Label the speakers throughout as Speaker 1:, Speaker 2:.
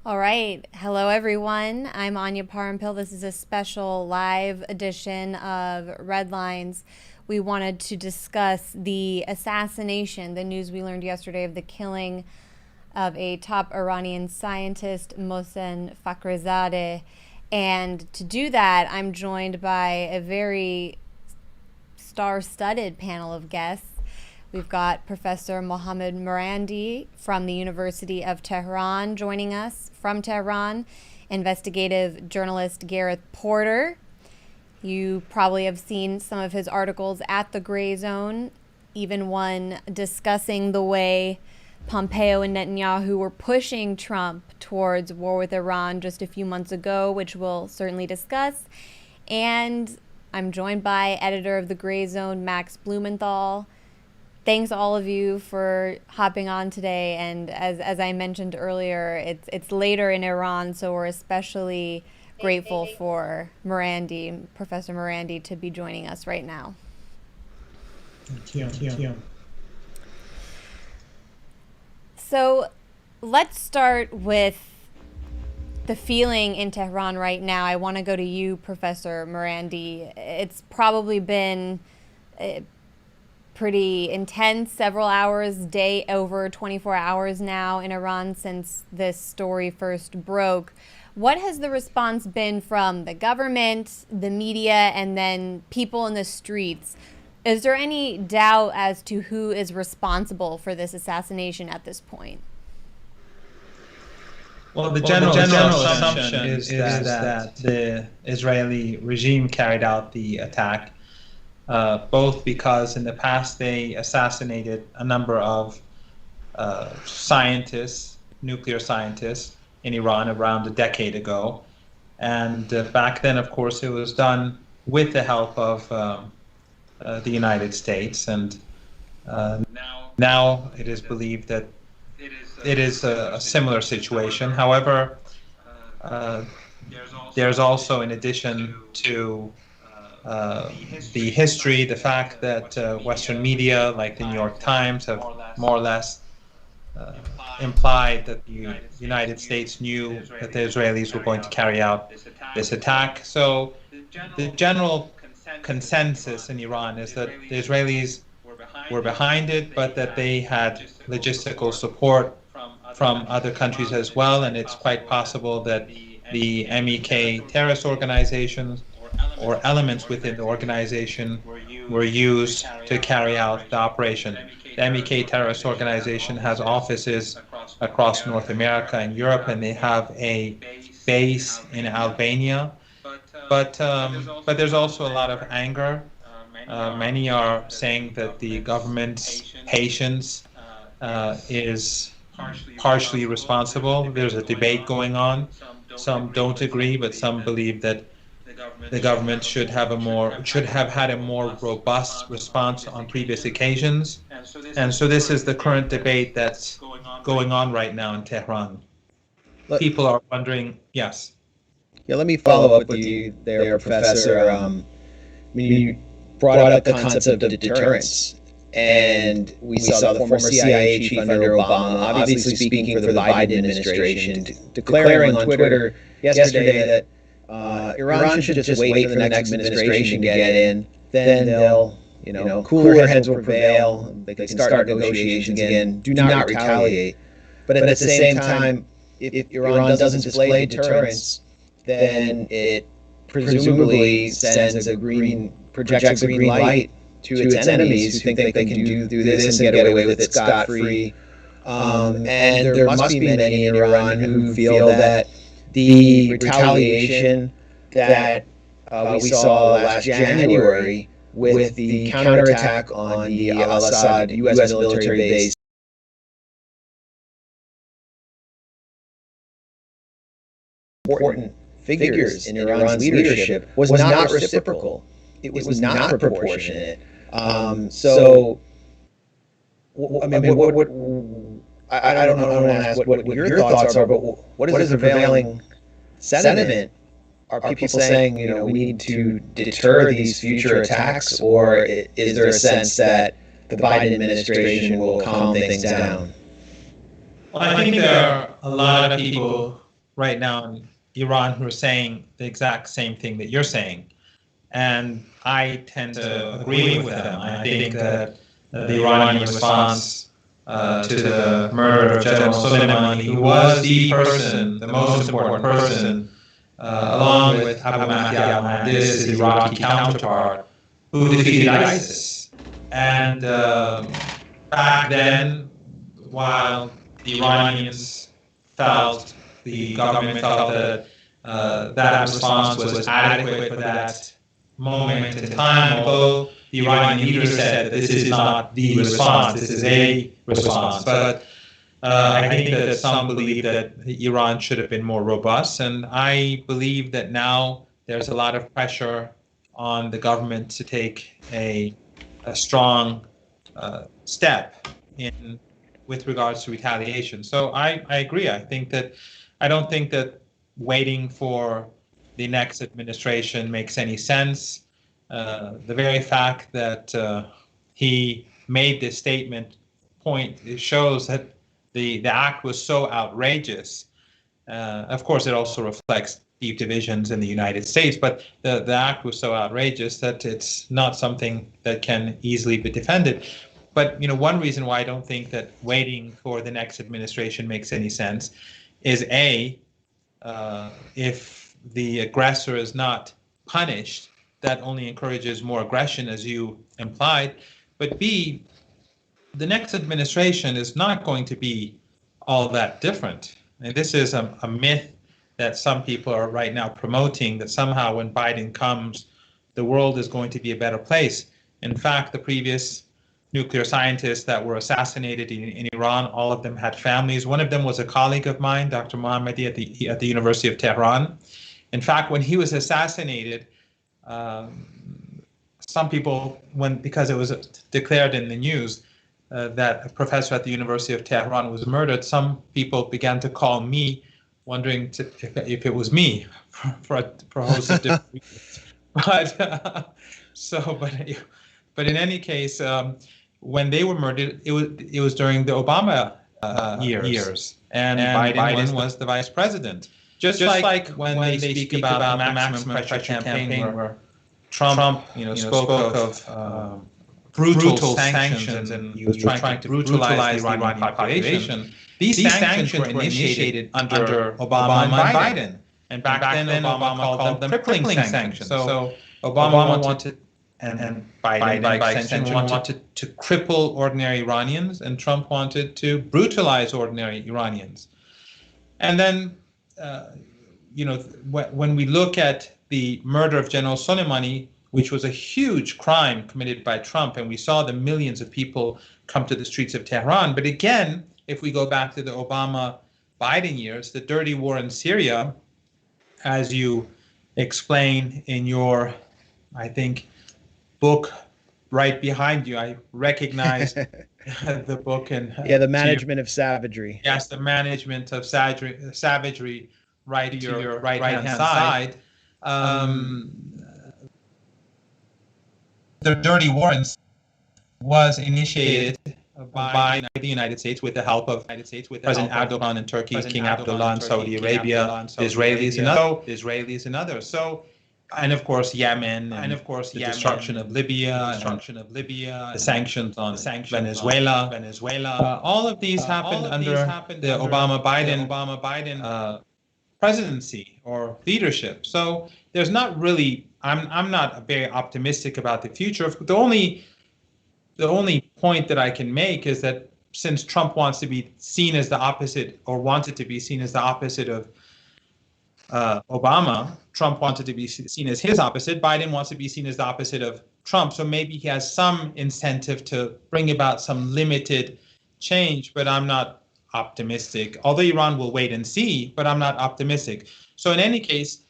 Speaker 1: All right. Hello, everyone. I'm Anya Parampil. This is a special live edition of Red Lines. We wanted to discuss the assassination, the news we learned yesterday of the killing of a top Iranian scientist, Mohsen Fakhrizadeh. And to do that, I'm joined by a very star-studded panel of guests. We've got Professor Mohammad Marandi from the University of Tehran joining us from Tehran, investigative journalist Gareth Porter. You probably have seen some of his articles at the Grayzone, even one discussing the way Pompeo and Netanyahu were pushing Trump towards war with Iran just a few months ago, which we'll certainly discuss. And I'm joined by editor of the Grayzone, Max Blumenthal. Thanks all of you for hopping on today. And as I mentioned earlier, it's later in Iran, so we're especially grateful for Marandi, Professor Marandi, to be joining us right now.
Speaker 2: Thank you.
Speaker 1: So let's start with the feeling in Tehran right now. I want to go to you, Professor Marandi. It's probably been pretty intense, several hours, over 24 hours now in Iran since this story first broke. What has the response been from the government, the media, and then people in the streets? Is there any doubt as to who is responsible for this assassination at this point?
Speaker 2: Well, the general assumption is that the Israeli regime carried out the attack, both because in the past they assassinated a number of scientists, nuclear scientists in Iran around a decade ago. And back then, of course, it was done with the help of the United States. And now it is believed that it is a similar situation. However, there's also, in addition to the history, the fact that Western media, like the New York Times, have more or less implied that the United States knew that the Israelis were going to carry out this attack. So the general consensus in Iran is that the Israelis were behind it, but that they had logistical support from other countries as well, and it's quite possible that the MEK terrorist organizations or elements within the organization were used to carry out the operation. The MEK terrorist organization has offices across North America and Europe, and they have a base in Albania. But there's also a lot of anger. Many are saying that the government's patience is partially responsible. There's a debate going on. Some don't agree, but some believe that the government should have had a more robust response on previous occasions. And so this is the current debate that's going on right now in Tehran. People are wondering, yes.
Speaker 3: Yeah, let me follow up with you there, Professor. You brought up the concept of deterrence. And we saw the former CIA chief under Obama, obviously speaking for the Biden administration, declaring on Twitter yesterday that Iran should just wait for the next administration to get in. Then they'll, cooler heads will prevail. They can start negotiations again. Do not retaliate. But at the same time, if Iran doesn't display deterrence, then it presumably projects a green light to its enemies who think they can do this and get away with it scot-free. And there must be many in Iran who feel that the retaliation that we saw last January with the counterattack on the al-Assad U.S. military base important figures in Iran's leadership was not reciprocal. It was not proportionate. So, I mean, I don't know. I want to ask what your thoughts are, but what is the prevailing sentiment? Are people saying, we need to deter these future attacks, or is there a sense that the Biden administration will calm things down?
Speaker 2: Well, I think there are a lot of people right now in Iran who are saying the exact same thing that you're saying. And I tend to agree with them. I think that the Iranian response to the murder of General Soleimani, who was the person, the most important person, along with Abu Mahdi al-Mohandes, his Iraqi counterpart, who defeated ISIS. And back then, while the Iranians felt, the government felt that that response was adequate for that moment in time, although the Iranian leader said that this is not the response, this is a response. But I think that some believe that Iran should have been more robust, and I believe that now there's a lot of pressure on the government to take a strong step in with regards to retaliation. So I agree. I don't think that waiting for the next administration makes any sense. The very fact that he made this statement it shows that the act was so outrageous. Of course, it also reflects deep divisions in the United States, but the act was so outrageous that it's not something that can easily be defended. But one reason why I don't think that waiting for the next administration makes any sense is if the aggressor is not punished, that only encourages more aggression, as you implied. But B, the next administration is not going to be all that different. And this is a myth that some people are right now promoting, that somehow when Biden comes, the world is going to be a better place. In fact, the previous nuclear scientists that were assassinated in Iran, all of them had families. One of them was a colleague of mine, Dr Mohsen at the University of Tehran. In fact, when he was assassinated, some people, because it was declared in the news that a professor at the University of Tehran was murdered, some people began to call me, wondering if it was me for a host of different reasons. But in any case, when they were murdered, it was during the Obama years, and Biden was the vice president. Just like when they speak about the maximum pressure campaign, where Trump spoke of brutal sanctions, and he was trying to brutalize the Iranian population. These sanctions were initiated under Obama and Biden. And back then Obama called them crippling sanctions. So Obama wanted, and Biden by extension wanted to cripple ordinary Iranians, and Trump wanted to brutalize ordinary Iranians. And then, when we look at the murder of General Soleimani, which was a huge crime committed by Trump, and we saw the millions of people come to the streets of Tehran. But again, if we go back to the Obama-Biden years, the dirty war in Syria, as you explain in your, I think, book right behind you, I recognize the book. And
Speaker 3: the management of savagery.
Speaker 2: Yes, the management of savagery, right to your right-hand side. The dirty war was initiated by the United States with the help of President Erdogan in Turkey, King Abdullah in Saudi Arabia, the Israelis and others. So, and of course Yemen, the destruction of Libya, the sanctions on Venezuela. All of these happened under the Obama-Biden presidency or leadership. So there's not really. I'm not very optimistic about the future. The only point that I can make is that since Trump wants to be seen as the opposite, or wanted to be seen as the opposite of Obama, Trump wanted to be seen as his opposite. Biden wants to be seen as the opposite of Trump. So maybe he has some incentive to bring about some limited change, but I'm not optimistic. Although Iran will wait and see, but I'm not optimistic. So in any case,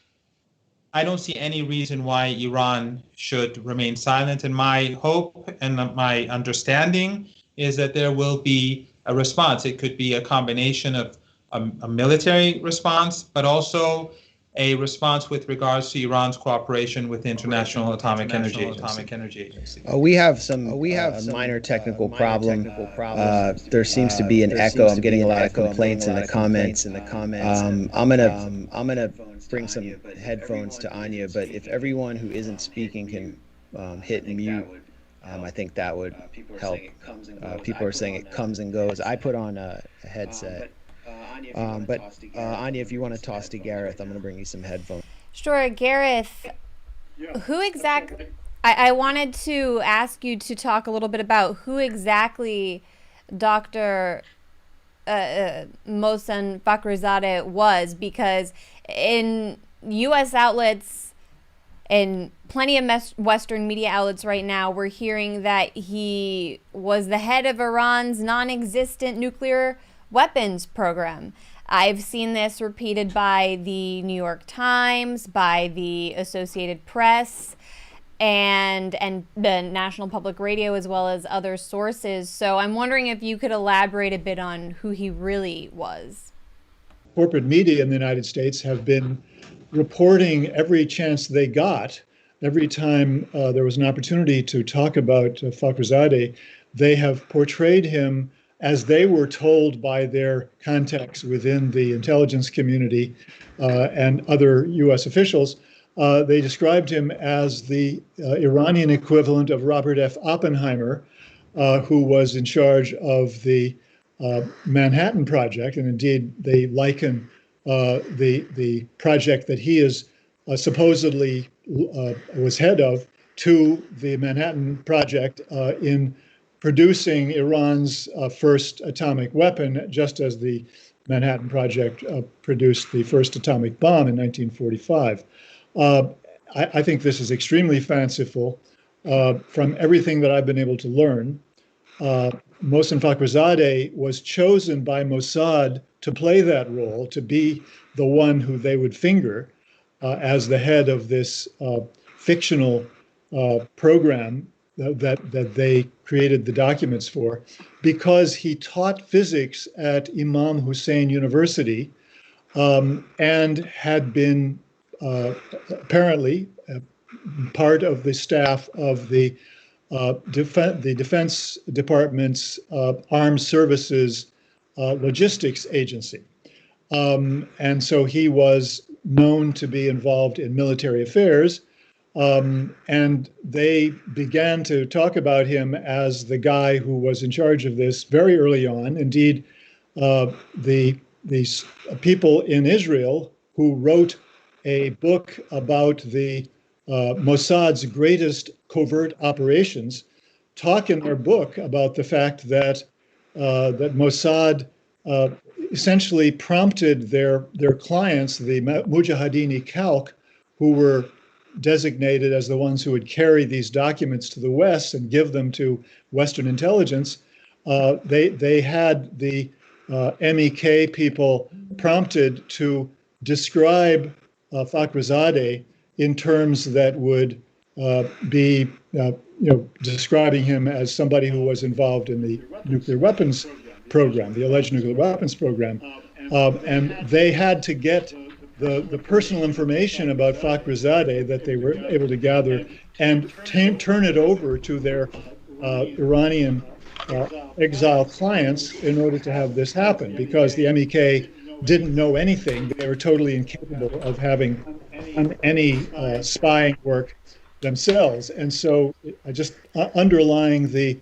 Speaker 2: I don't see any reason why Iran should remain silent. And my hope and my understanding is that there will be a response. It could be a combination of a military response, but also a response with regards to Iran's cooperation with the International Atomic Energy Agency?
Speaker 3: We have some minor technical problem. There seems to be an echo. I'm getting a lot of complaints in the comments. I'm gonna bring some headphones to Anya, but if everyone who isn't speaking can hit mute, I think that would help. People are saying it comes and goes. I put on a headset. But Anya, if you want to toss to Gareth, I'm going to bring you some headphones.
Speaker 1: Sure, Gareth. I wanted to ask you to talk a little bit about who exactly Dr. Mohsen Fakhrizadeh was, because in U.S. outlets and plenty of Western media outlets right now, we're hearing that he was the head of Iran's non-existent nuclear weapons program. I've seen this repeated by the New York Times, by the Associated Press, and the National Public Radio, as well as other sources. So I'm wondering if you could elaborate a bit on who he really was.
Speaker 4: Corporate media in the United States have been reporting every chance they got. Every time there was an opportunity to talk about Fakhrizadeh, they have portrayed him as they were told by their contacts within the intelligence community and other U.S. officials. They described him as the Iranian equivalent of Robert F. Oppenheimer, who was in charge of the Manhattan Project. And indeed, they liken the project that he is supposedly was head of to the Manhattan Project in producing Iran's first atomic weapon, just as the Manhattan Project produced the first atomic bomb in 1945. I think this is extremely fanciful. From everything that I've been able to learn, Mohsen Fakhrizadeh was chosen by Mossad to play that role, to be the one who they would finger as the head of this fictional program that they created the documents for, because he taught physics at Imam Hussein University and had been apparently part of the staff of the Defense Department's Armed Services Logistics Agency. And so he was known to be involved in military affairs. And they began to talk about him as the guy who was in charge of this very early on. Indeed, the people in Israel who wrote a book about the Mossad's greatest covert operations talk in their book about the fact that that Mossad essentially prompted their clients, the Mujahideen Khalq, who were designated as the ones who would carry these documents to the West and give them to Western intelligence. They had the MEK people prompted to describe Fakhrizadeh in terms that would be, describing him as somebody who was involved in the nuclear weapons program, the alleged nuclear weapons program, and they had to get the personal information about Fakhrizadeh that they were able to gather and turn it over to their Iranian exile clients in order to have this happen, because the MEK didn't know anything. They were totally incapable of having any spying work themselves. And so I just underlying the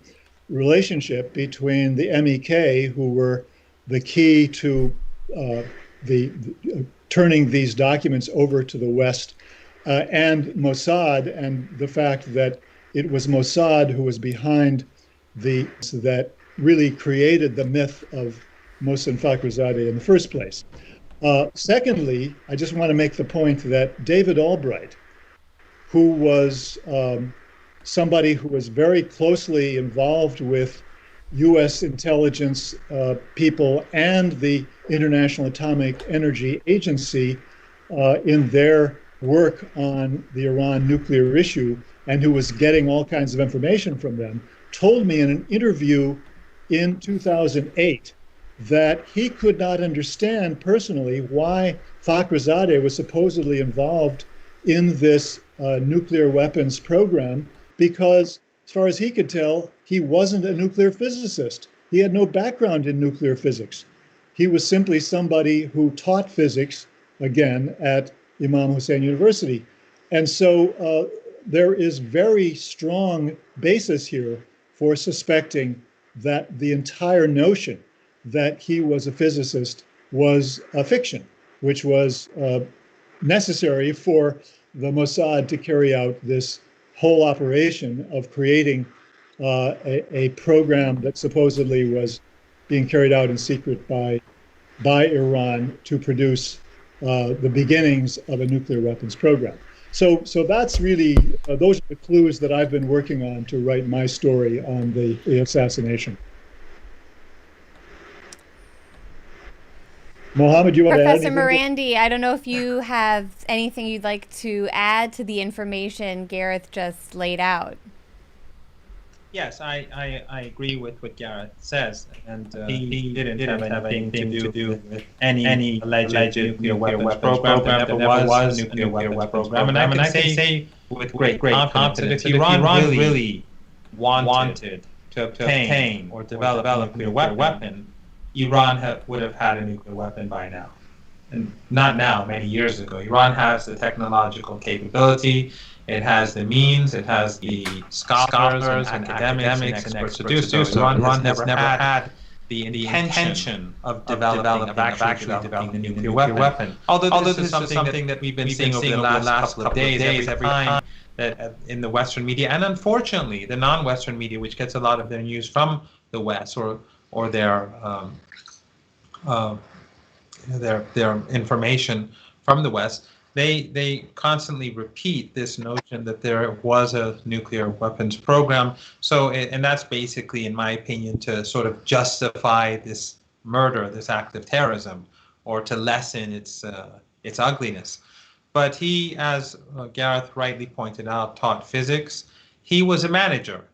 Speaker 4: relationship between the MEK, who were the key to the turning these documents over to the West, and Mossad, and the fact that it was Mossad who was behind that really created the myth of Mohsen Fakhrizadeh in the first place. Secondly, I just want to make the point that David Albright, who was somebody who was very closely involved with U.S. intelligence people and the International Atomic Energy Agency in their work on the Iran nuclear issue, and who was getting all kinds of information from them, told me in an interview in 2008 that he could not understand personally why Fakhrizadeh was supposedly involved in this nuclear weapons program, because as far as he could tell, he wasn't a nuclear physicist. He had no background in nuclear physics. He was simply somebody who taught physics, again, at Imam Hussein University. And so there is very strong basis here for suspecting that the entire notion that he was a physicist was a fiction, which was necessary for the Mossad to carry out this whole operation of creating a program that supposedly was being carried out in secret by Iran to produce the beginnings of a nuclear weapons program. So that's really, those are the clues that I've been working on to write my story on the assassination. Mohammad, you want to add
Speaker 1: Professor
Speaker 4: anything?
Speaker 1: Marandi, I don't know if you have anything you'd like to add to the information Gareth just laid out.
Speaker 2: Yes, I agree with what Gareth says, and he didn't have anything to do with any alleged nuclear weapons program. There never was a nuclear weapons program, and I can say with great confidence that if Iran really wanted to obtain or develop a nuclear weapon, Iran would have had a nuclear weapon by now. And not now, many years ago. Iran has the technological capability, it has the means, it has the scholars and academics and experts to do so. Iran has never had the intention of developing the nuclear weapon. Although this is something that we've been seeing over the last couple of days, every time that in the Western media, and unfortunately the non-Western media, which gets a lot of their news from the West or their information from the West, they constantly repeat this notion that there was a nuclear weapons program. So, and that's basically, in my opinion, to sort of justify this murder, this act of terrorism, or to lessen its ugliness. But he, as Gareth rightly pointed out, taught physics. He was a manager,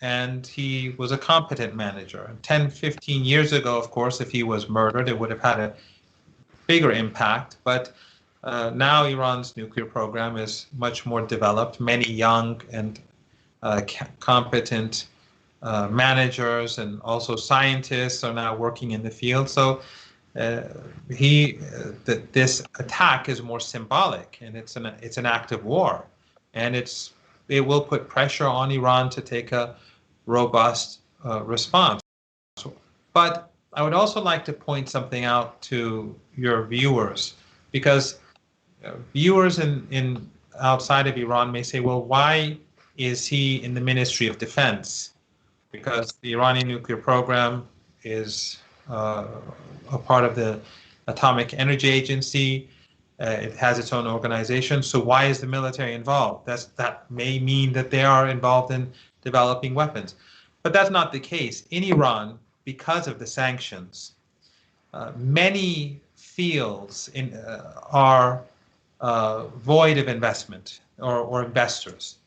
Speaker 2: and he was a competent manager. 10, 15 years ago, of course, if he was murdered, it would have had a bigger impact. But now Iran's nuclear program is much more developed. Many young and competent managers and also scientists are now working in the field. So this attack is more symbolic, and it's an act of war, and it will put pressure on Iran to take a robust response. But I would also like to point something out to your viewers, because viewers in outside of Iran may say, well, why is he in the Ministry of Defense? Because the Iranian nuclear program is a part of the Atomic Energy Agency. It has its own organization. So why is the military involved? That may mean that they are involved in developing weapons. But that's not the case. In Iran, because of the sanctions, many fields are void of investment or investors,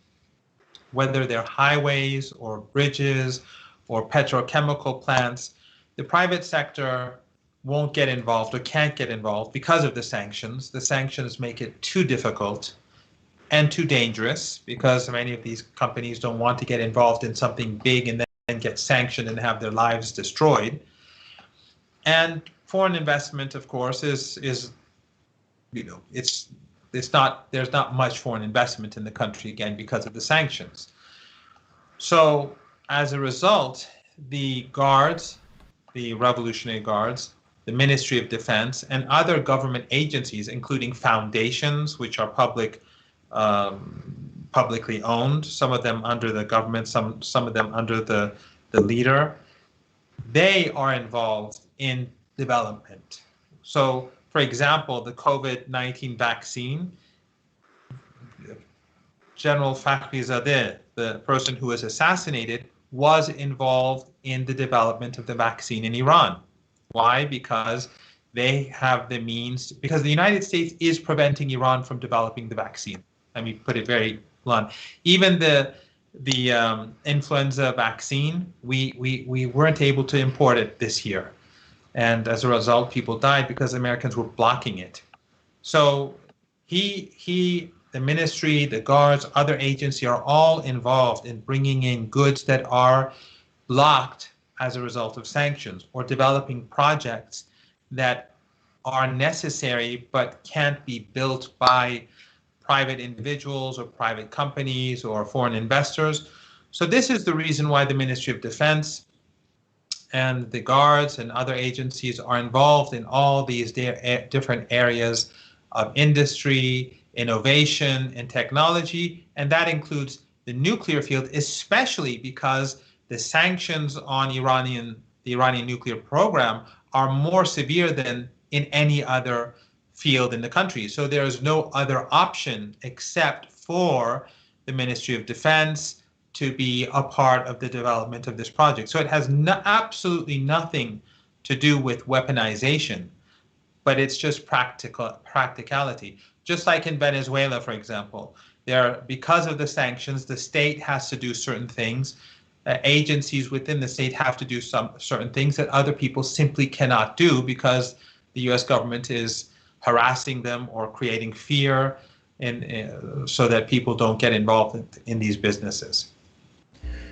Speaker 2: whether they're highways or bridges or petrochemical plants. The private sector won't get involved or can't get involved because of the sanctions. The sanctions make it too difficult and too dangerous, because many of these companies don't want to get involved in something big and then get sanctioned and have their lives destroyed. And foreign investment, of course, is there's not much foreign investment in the country, again, because of the sanctions. So as a result, the guards, the Revolutionary Guards, the Ministry of Defense, and other government agencies, including foundations, which are publicly owned, some of them under the government, some of them under the leader, they are involved in development. So, for example, the COVID-19 vaccine, General Fakhrizadeh, the person who was assassinated, was involved in the development of the vaccine in Iran. Why? Because they have the means, because the United States is preventing Iran from developing the vaccine. Let me put it very blunt. Even the influenza vaccine, we weren't able to import it this year. And as a result, people died because Americans were blocking it. So the ministry, the guards, other agencies are all involved in bringing in goods that are blocked as a result of sanctions, or developing projects that are necessary but can't be built by private individuals or private companies or foreign investors. So this is the reason why the Ministry of Defense and the guards and other agencies are involved in all these different areas of industry, innovation, and technology, and that includes the nuclear field, especially because the sanctions on the Iranian nuclear program are more severe than in any other field in the country. So there is no other option except for the Ministry of Defense to be a part of the development of this project. So it has absolutely nothing to do with weaponization, but it's just practicality. Just like in Venezuela, for example, because of the sanctions, the state has to do certain things. Agencies within the state have to do some certain things that other people simply cannot do because the U.S. government is harassing them or creating fear, so that people don't get involved in these businesses.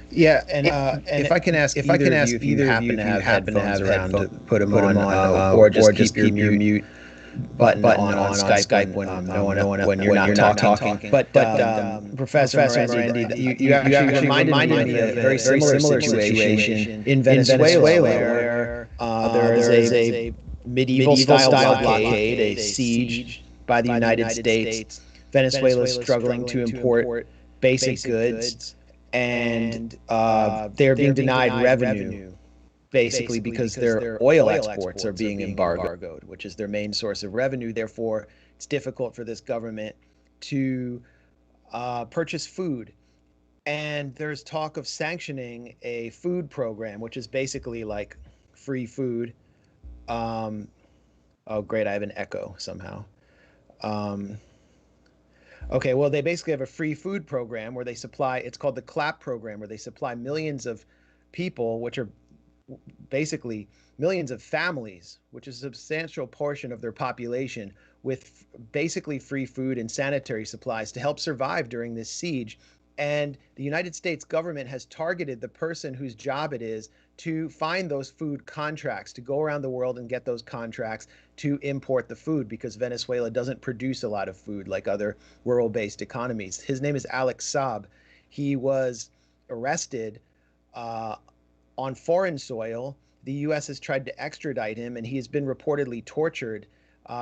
Speaker 3: Yeah, and if I can ask either of you if you happen to have headphones around, to put them on, or just keep your mute button on Skype when you're not talking. But Professor Marandi, you actually reminded me of a very similar situation in Venezuela, where there is a medieval-style blockade, a siege by the United States. Venezuela is struggling to import basic goods, and they're being denied revenue, basically because their oil exports are being embargoed, which is their main source of revenue. Therefore, it's difficult for this government to purchase food. And there's talk of sanctioning a food program, which is basically like free food. Oh, great, I have an echo somehow. Okay, well, they basically have a free food program where they supply, it's called the CLAP program, where they supply millions of people, which are basically millions of families, which is a substantial portion of their population, with basically free food and sanitary supplies to help survive during this siege. And the United States government has targeted the person whose job it is to find those food contracts, to go around the world and get those contracts to import the food, because Venezuela doesn't produce a lot of food like other rural-based economies. His name is Alex Saab. He was arrested on foreign soil. The U.S. has tried to extradite him, and he has been reportedly tortured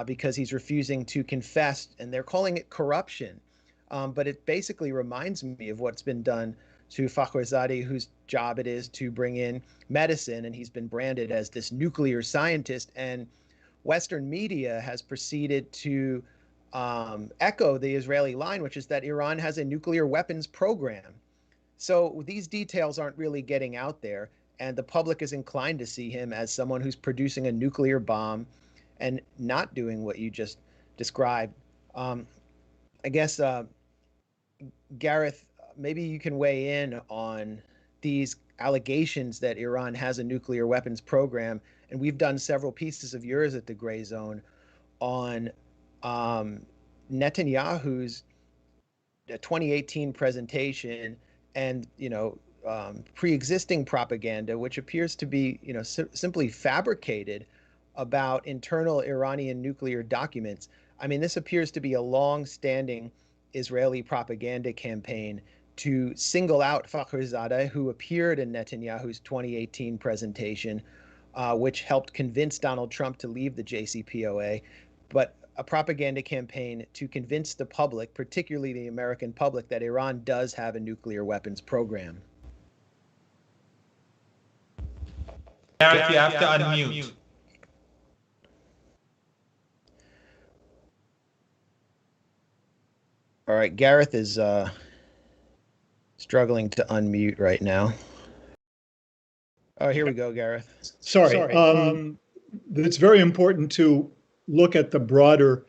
Speaker 3: because he's refusing to confess, and they're calling it corruption. But it basically reminds me of what's been done to Fakhrizadeh, whose job it is to bring in medicine, and he's been branded as this nuclear scientist. And Western media has proceeded to echo the Israeli line, which is that Iran has a nuclear weapons program. So these details aren't really getting out there, and the public is inclined to see him as someone who's producing a nuclear bomb and not doing what you just described. I guess, Gareth, maybe you can weigh in on these allegations that Iran has a nuclear weapons program. And we've done several pieces of yours at the Grayzone on Netanyahu's 2018 presentation and, pre-existing propaganda, which appears to be, simply fabricated about internal Iranian nuclear documents. I mean, this appears to be a long-standing Israeli propaganda campaign to single out Fakhrizadeh, who appeared in Netanyahu's 2018 presentation, which helped convince Donald Trump to leave the JCPOA, but a propaganda campaign to convince the public, particularly the American public, that Iran does have a nuclear weapons program.
Speaker 2: Gareth, you have to unmute.
Speaker 3: All right, Gareth is struggling to unmute right now. Oh, here we go, Gareth.
Speaker 4: Sorry. It's very important to look at the broader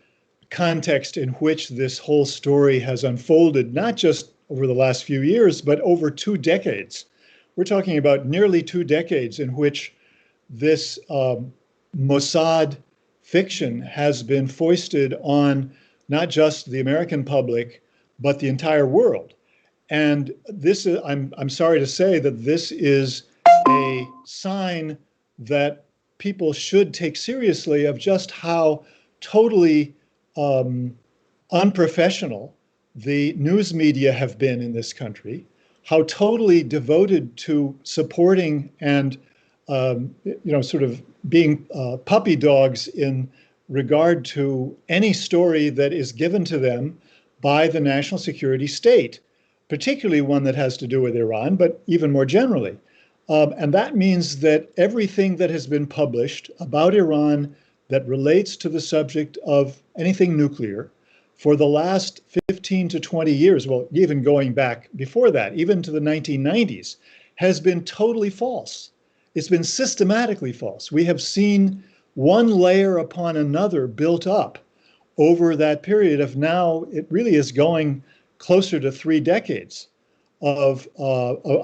Speaker 4: context in which this whole story has unfolded, not just over the last few years, but over 2 decades. We're talking about nearly 2 decades in which this Mossad fiction has been foisted on not just the American public, but the entire world. And this is, I'm sorry to say that this is a sign that people should take seriously of just how totally unprofessional the news media have been in this country, how totally devoted to supporting and sort of being puppy dogs in regard to any story that is given to them by the national security state, particularly one that has to do with Iran, but even more generally. And that means that everything that has been published about Iran that relates to the subject of anything nuclear for the last 15 to 20 years, well, even going back before that, even to the 1990s, has been totally false. It's been systematically false. We have seen one layer upon another built up over that period of now, it really is going closer to 3 decades of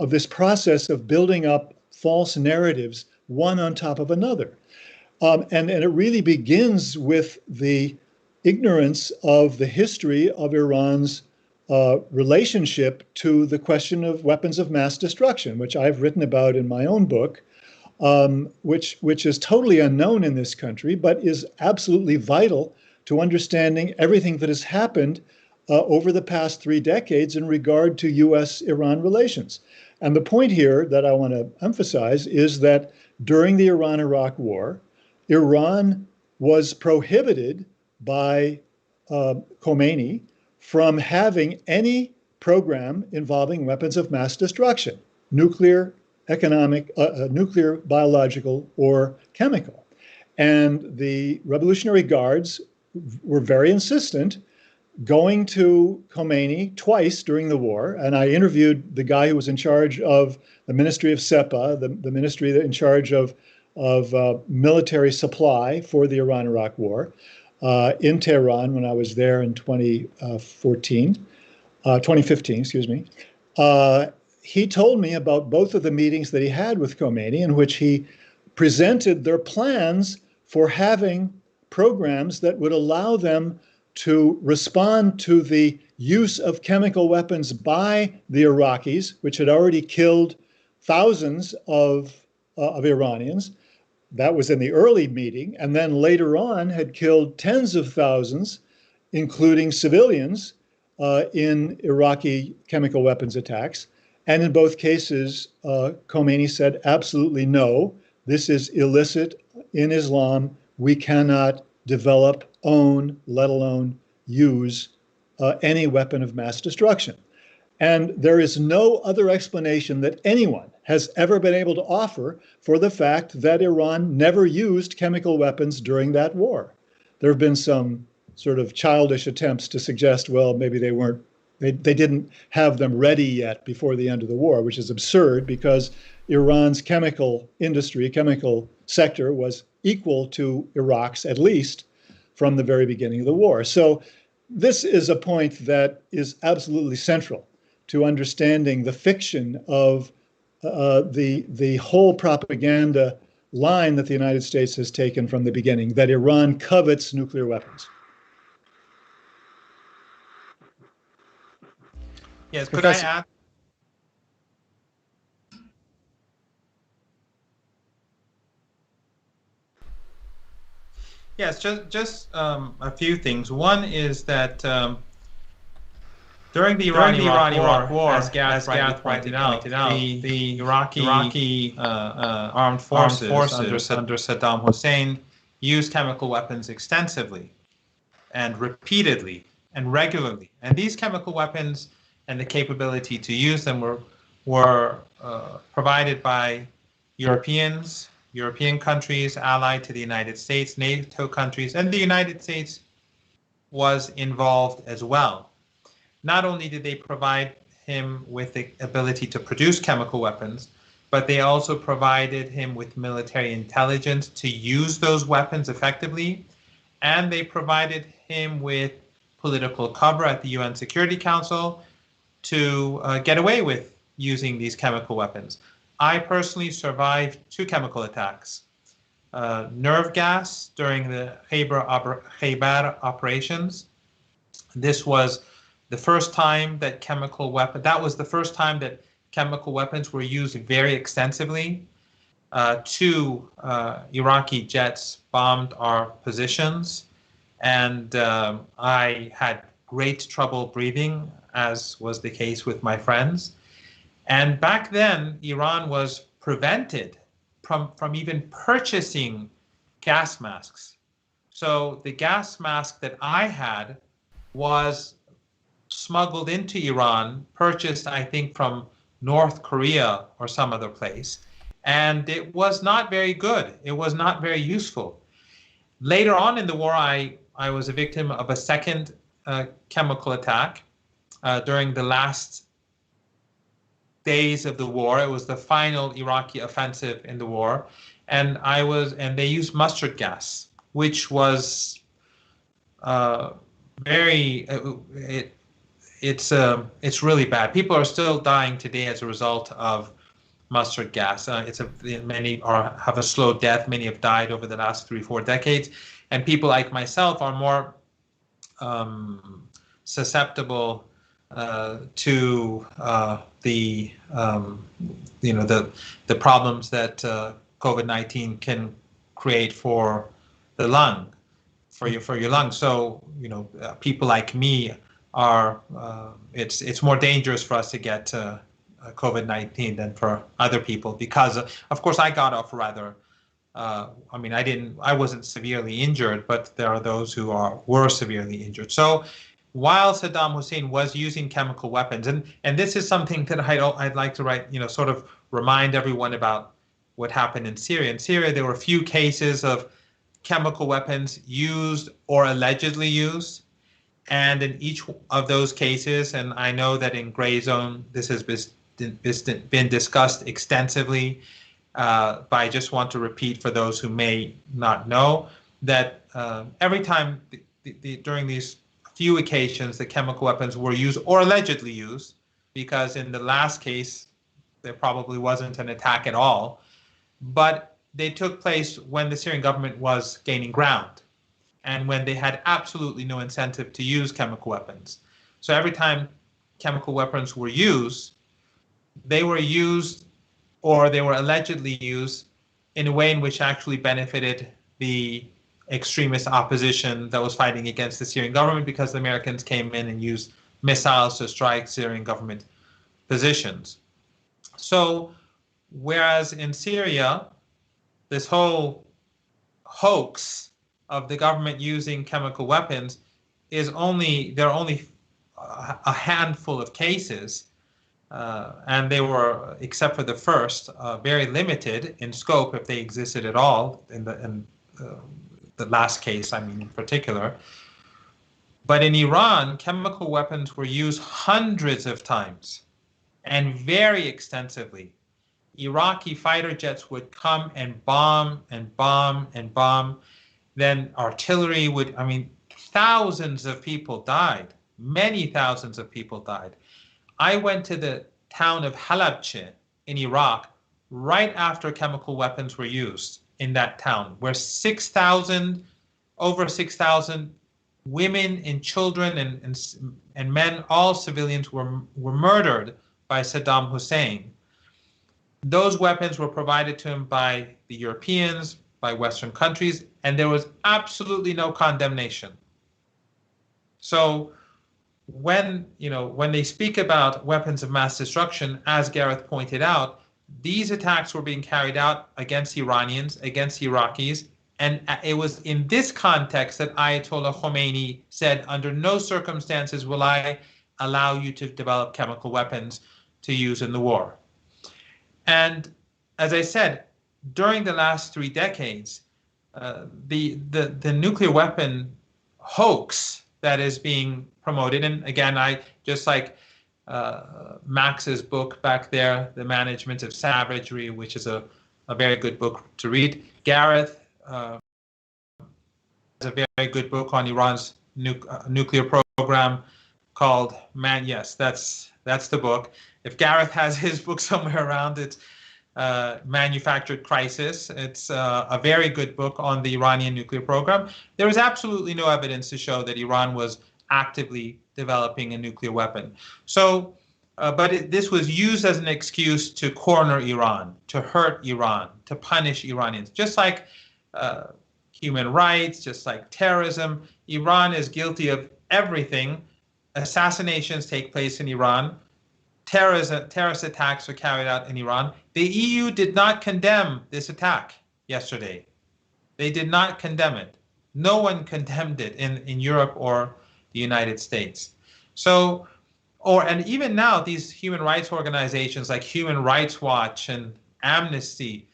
Speaker 4: this process of building up false narratives, one on top of another. And it really begins with the ignorance of the history of Iran's relationship to the question of weapons of mass destruction, which I've written about in my own book, which is totally unknown in this country, but is absolutely vital to understanding everything that has happened over the past 3 decades in regard to U.S.-Iran relations. And the point here that I want to emphasize is that during the Iran-Iraq War, Iran was prohibited by Khomeini from having any program involving weapons of mass destruction, nuclear, economic, nuclear, biological, or chemical. And the Revolutionary Guards were very insistent, going to Khomeini twice during the war. And I interviewed the guy who was in charge of the Ministry of SEPA, the ministry in charge of military supply for the Iran-Iraq War, in Tehran when I was there in 2015, excuse me. He told me about both of the meetings that he had with Khomeini in which he presented their plans for having programs that would allow them to respond to the use of chemical weapons by the Iraqis, which had already killed thousands of Iranians. That was in the early meeting, and then later on had killed tens of thousands, including civilians, in Iraqi chemical weapons attacks. And in both cases, Khomeini said, absolutely no, this is illicit in Islam. We cannot develop, own, let alone use any weapon of mass destruction. And there is no other explanation that anyone has ever been able to offer for the fact that Iran never used chemical weapons during that war. There have been some sort of childish attempts to suggest, well, maybe they didn't have them ready yet before the end of the war, which is absurd because Iran's chemical industry, chemical sector was equal to Iraq's, at least from the very beginning of the war. So this is a point that is absolutely central to understanding the fiction of the whole propaganda line that the United States has taken from the beginning, that Iran covets nuclear weapons.
Speaker 2: Yes, could I add? Yes, just a few things. One is that during the Iran-Iraq War, as Gareth pointed out, the Iraqi armed forces under Saddam Hussein used chemical weapons extensively and repeatedly and regularly. And these chemical weapons and the capability to use them were provided by European countries allied to the United States, NATO countries, and the United States was involved as well. Not only did they provide him with the ability to produce chemical weapons, but they also provided him with military intelligence to use those weapons effectively, and they provided him with political cover at the UN Security Council to get away with using these chemical weapons. I personally survived 2 chemical attacks nerve gas during the Khaybar operations. This was the first time that that was the first time that chemical weapons were used very extensively. Two Iraqi jets bombed our positions, and I had great trouble breathing, as was the case with my friends. And back then, Iran was prevented from even purchasing gas masks. So the gas mask that I had was smuggled into Iran, purchased, I think, from North Korea or some other place. And it was not very good. It was not very useful. Later on in the war, I was a victim of a second chemical attack during the last days of the war. It was the final Iraqi offensive in the war, and they used mustard gas, which was it's really bad. People are still dying today as a result of mustard gas. Many have a slow death. Many have died over the last 3-4 decades, and people like myself are more susceptible to the problems that COVID-19 can create for the lung, for your lungs. So people like me are it's more dangerous for us to get COVID-19 than for other people, because of course I got off rather. I wasn't severely injured, but there are those who were severely injured. So while Saddam Hussein was using chemical weapons, and this is something that I'd like to sort of remind everyone about what happened in Syria. In Syria, there were a few cases of chemical weapons used or allegedly used. And in each of those cases, and I know that in Grayzone, this has been discussed extensively, but I just want to repeat for those who may not know that every time during these few occasions, the chemical weapons were used or allegedly used, because in the last case, there probably wasn't an attack at all, but they took place when the Syrian government was gaining ground and when they had absolutely no incentive to use chemical weapons. So every time chemical weapons were used, they were used or they were allegedly used in a way in which actually benefited the extremist opposition that was fighting against the Syrian government, because the Americans came in and used missiles to strike Syrian government positions. So whereas in Syria, this whole hoax of the government using chemical weapons there are only a handful of cases, and they were, except for the first, very limited in scope, if they existed at all, in the last case, in particular. But in Iran, chemical weapons were used hundreds of times and very extensively. Iraqi fighter jets would come and bomb and bomb and bomb. Then artillery would, thousands of people died. Many thousands of people died. I went to the town of Halabja in Iraq right after chemical weapons were used in that town, where over 6,000 women and children and men, all civilians, were murdered by Saddam Hussein. Those weapons were provided to him by the Europeans, by Western countries, and there was absolutely no condemnation. So when they speak about weapons of mass destruction, as Gareth pointed out, these attacks were being carried out against Iranians, against Iraqis, and it was in this context that Ayatollah Khomeini said, under no circumstances will I allow you to develop chemical weapons to use in the war. And as I said, during the last 3 decades, the nuclear weapon hoax that is being promoted, and again, I just like Max's book back there, The Management of Savagery, which is a very good book to read. Gareth has a very good book on Iran's nuclear program called Yes, that's the book. If Gareth has his book somewhere around, it's Manufactured Crisis. It's a very good book on the Iranian nuclear program. There is absolutely no evidence to show that Iran was actively developing a nuclear weapon. So, but this was used as an excuse to corner Iran, to hurt Iran, to punish Iranians, just like human rights, just like terrorism. Iran is guilty of everything. Assassinations take place in Iran. Terrorist attacks were carried out in Iran. The EU did not condemn this attack yesterday. They did not condemn it. No one condemned it in Europe or the United States. So, and even now, these human rights organizations like Human Rights Watch and Amnesty,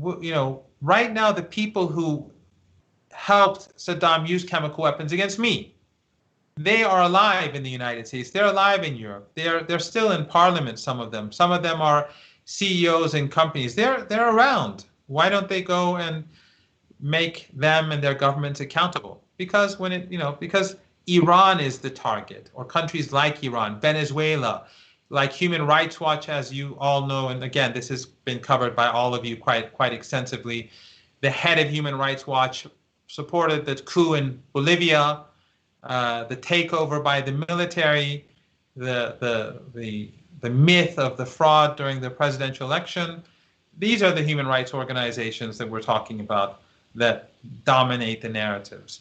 Speaker 2: right now the people who helped Saddam use chemical weapons against me, they are alive in the United States. They're alive in Europe. They're still in parliament, some of them. Some of them are CEOs in companies. They're around. Why don't they go and make them and their governments accountable? Because because Iran is the target, or countries like Iran, Venezuela, like Human Rights Watch, as you all know, and again, this has been covered by all of you quite extensively. The head of Human Rights Watch supported the coup in Bolivia, the takeover by the military, the myth of the fraud during the presidential election. These are the human rights organizations that we're talking about that dominate the narratives.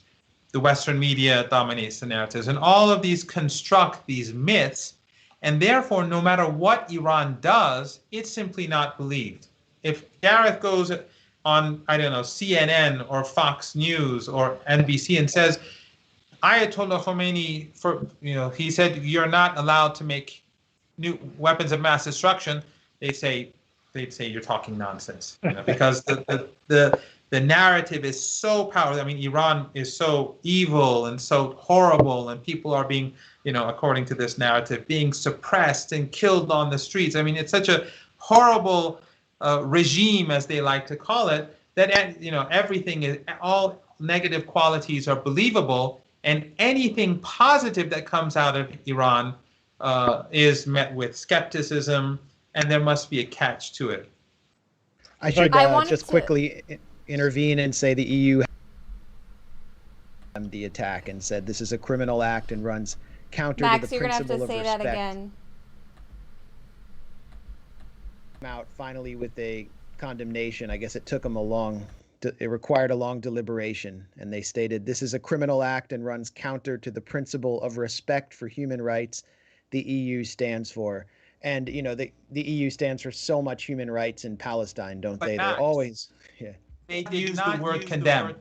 Speaker 2: The Western media dominates the narratives, and all of these construct these myths, and therefore, no matter what Iran does, it's simply not believed. If Gareth goes on, I don't know, CNN or Fox News or NBC and says, Ayatollah Khomeini, he said you're not allowed to make new weapons of mass destruction, they'd say you're talking nonsense, because the narrative is so powerful. I mean, Iran is so evil and so horrible, and people are being, according to this narrative, being suppressed and killed on the streets. I mean, it's such a horrible regime, as they like to call it, that everything is, all negative qualities are believable, and anything positive that comes out of Iran is met with skepticism, and there must be a catch to it.
Speaker 3: I should just quickly intervene and say the EU the attack and said this is a criminal act and runs counter
Speaker 1: Max,
Speaker 3: to the
Speaker 1: you're
Speaker 3: principle
Speaker 1: gonna have to say
Speaker 3: respect.
Speaker 1: that again.
Speaker 3: Out finally with a condemnation. I guess it took them it required a long deliberation, and they stated this is a criminal act and runs counter to the principle of respect for human rights the EU stands for. And the EU stands for so much human rights in Palestine, don't they?
Speaker 2: Max,
Speaker 3: They're always
Speaker 2: They use the word condemn.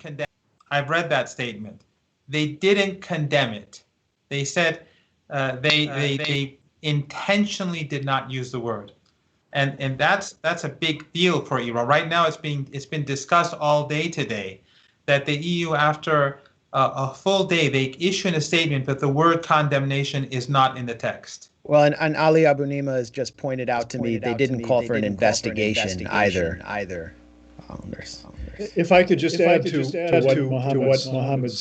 Speaker 2: I've read that statement. They didn't condemn it. They said they intentionally did not use the word, and that's a big deal for Iran. Right now, it's been discussed all day today that the EU, after a full day, they issued a statement, but the word condemnation is not in the text.
Speaker 3: Well, and Ali Abunimah has just pointed out to me they didn't call for an investigation either.
Speaker 4: If I could just add to what Mohammad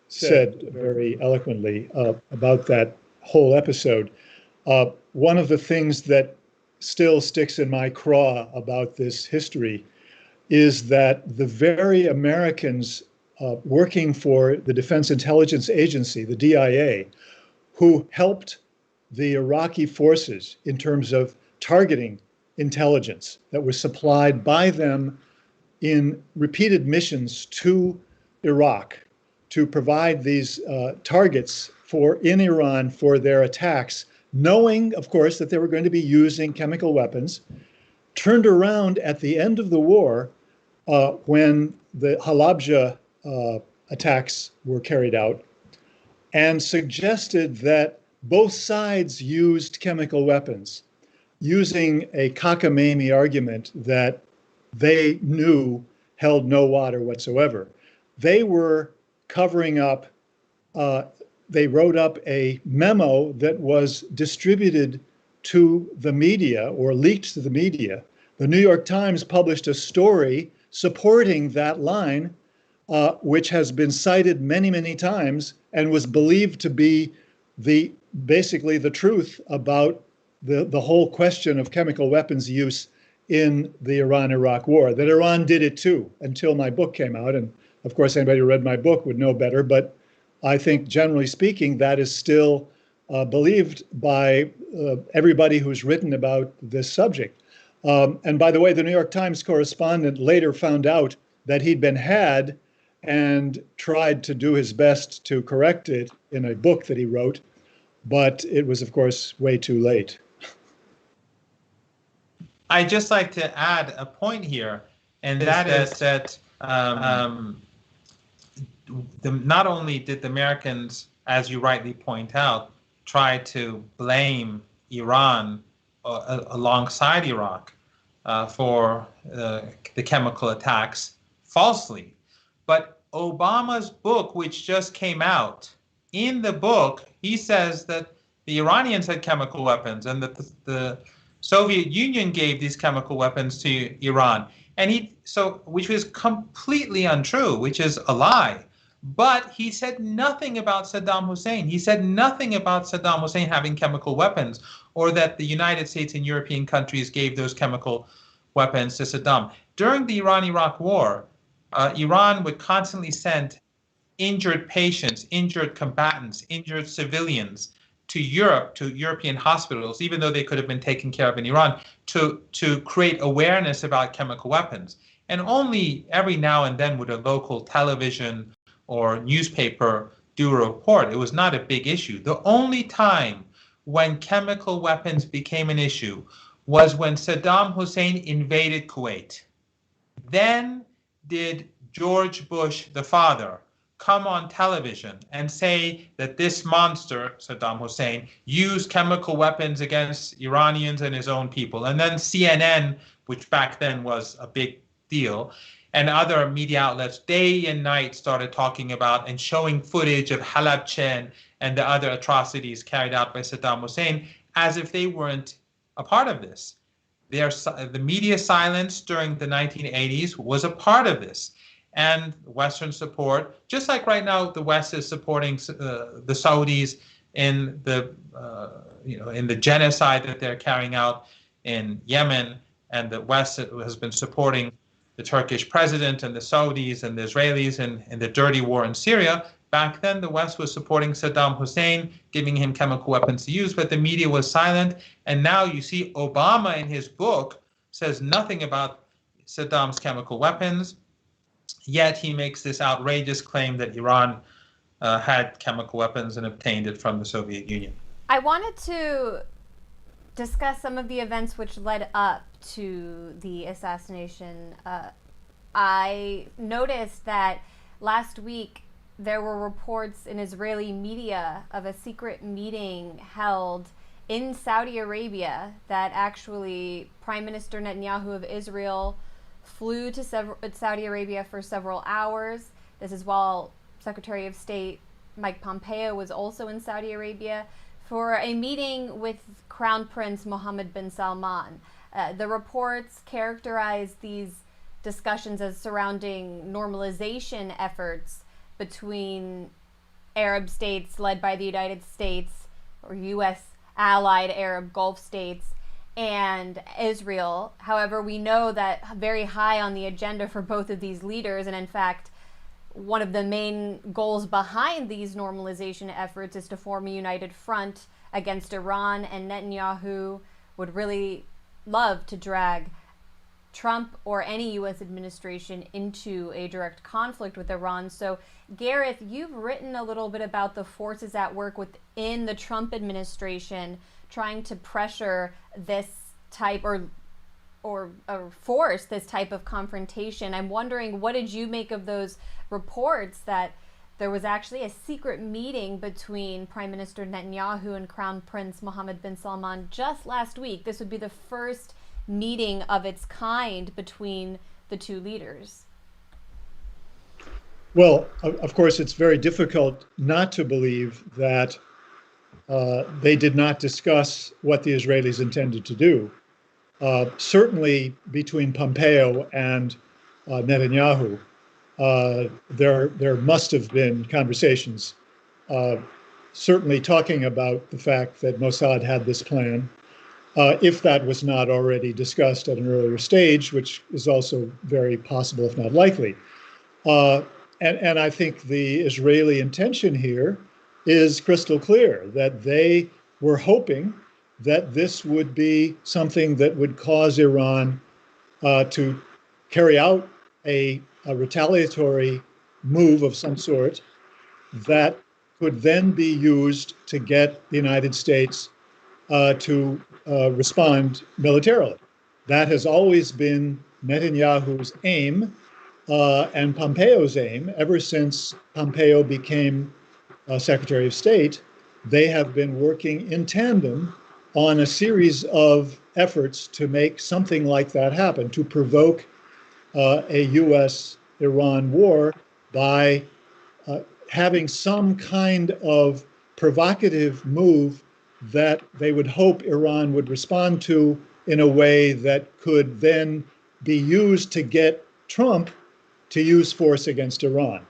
Speaker 4: said very eloquently about that whole episode, one of the things that still sticks in my craw about this history is that the very Americans working for the Defense Intelligence Agency, the DIA, who helped the Iraqi forces in terms of targeting intelligence that was supplied by them in repeated missions to Iraq to provide these targets in Iran for their attacks, knowing, of course, that they were going to be using chemical weapons, turned around at the end of the war when the Halabja attacks were carried out and suggested that both sides used chemical weapons, using a cockamamie argument that they knew held no water whatsoever. They were covering up, they wrote up a memo that was distributed to the media or leaked to the media. The New York Times published a story supporting that line, which has been cited many, many times and was believed to be basically the truth about the whole question of chemical weapons use in the Iran-Iraq war, that Iran did it too, until my book came out. And of course, anybody who read my book would know better. But I think, generally speaking, that is still believed by everybody who's written about this subject. And by the way, the New York Times correspondent later found out that he'd been had and tried to do his best to correct it in a book that he wrote. But it was, of course, way too late.
Speaker 2: I'd just like to add a point here, and that is that not only did the Americans, as you rightly point out, try to blame Iran alongside Iraq for the chemical attacks falsely, but Obama's book, which just came out, in the book, he says that the Iranians had chemical weapons and that the Soviet Union gave these chemical weapons to Iran, and which was completely untrue, which is a lie. But he said nothing about Saddam Hussein. He said nothing about Saddam Hussein having chemical weapons, or that the United States and European countries gave those chemical weapons to Saddam. During the Iran-Iraq war, Iran would constantly send injured patients, injured combatants, injured civilians to Europe, to European hospitals, even though they could have been taken care of in Iran, to create awareness about chemical weapons. And only every now and then would a local television or newspaper do a report. It was not a big issue. The only time when chemical weapons became an issue was when Saddam Hussein invaded Kuwait. Then did George Bush, the father, come on television and say that this monster, Saddam Hussein, used chemical weapons against Iranians and his own people. And then CNN, which back then was a big deal, and other media outlets day and night started talking about and showing footage of Halabja and the other atrocities carried out by Saddam Hussein as if they weren't a part of this. The media silence during the 1980s was a part of this. And Western support, just like right now, the West is supporting the Saudis in the in the genocide that they're carrying out in Yemen, and the West has been supporting the Turkish president and the Saudis and the Israelis in the dirty war in Syria. Back then, the West was supporting Saddam Hussein, giving him chemical weapons to use, but the media was silent. And now you see Obama in his book says nothing about Saddam's chemical weapons. Yet he makes this outrageous claim that Iran had chemical weapons and obtained it from the Soviet Union.
Speaker 1: I wanted to discuss some of the events which led up to the assassination. I noticed that last week there were reports in Israeli media of a secret meeting held in Saudi Arabia that actually Prime Minister Netanyahu of Israel flew to Saudi Arabia for several hours. This is while Secretary of State Mike Pompeo was also in Saudi Arabia for a meeting with Crown Prince Mohammed bin Salman. The reports characterize these discussions as surrounding normalization efforts between Arab states led by the United States or U.S. allied Arab Gulf states and Israel. However, we know that very high on the agenda for both of these leaders, and in fact, one of the main goals behind these normalization efforts is to form a united front against Iran, and Netanyahu would really love to drag Trump or any U.S. administration into a direct conflict with Iran. So, Gareth, you've written a little bit about the forces at work within the Trump administration trying to pressure this type or force this type of confrontation. I'm wondering, what did you make of those reports that there was actually a secret meeting between Prime Minister Netanyahu and Crown Prince Mohammed bin Salman just last week? This would be the first meeting of its kind between the two leaders.
Speaker 4: Well, of course, it's very difficult not to believe that they did not discuss what the Israelis intended to do. Certainly between Pompeo and Netanyahu, there must have been conversations, certainly talking about the fact that Mossad had this plan. if that was not already discussed at an earlier stage, which is also very possible, if not likely. And I think the Israeli intention here is crystal clear, that they were hoping that this would be something that would cause Iran to carry out a retaliatory move of some sort that could then be used to get the United States to respond militarily. That has always been Netanyahu's aim and Pompeo's aim ever since Pompeo became Secretary of State. They have been working in tandem on a series of efforts to make something like that happen, to provoke a US-Iran war by having some kind of provocative move that they would hope Iran would respond to in a way that could then be used to get Trump to use force against Iran.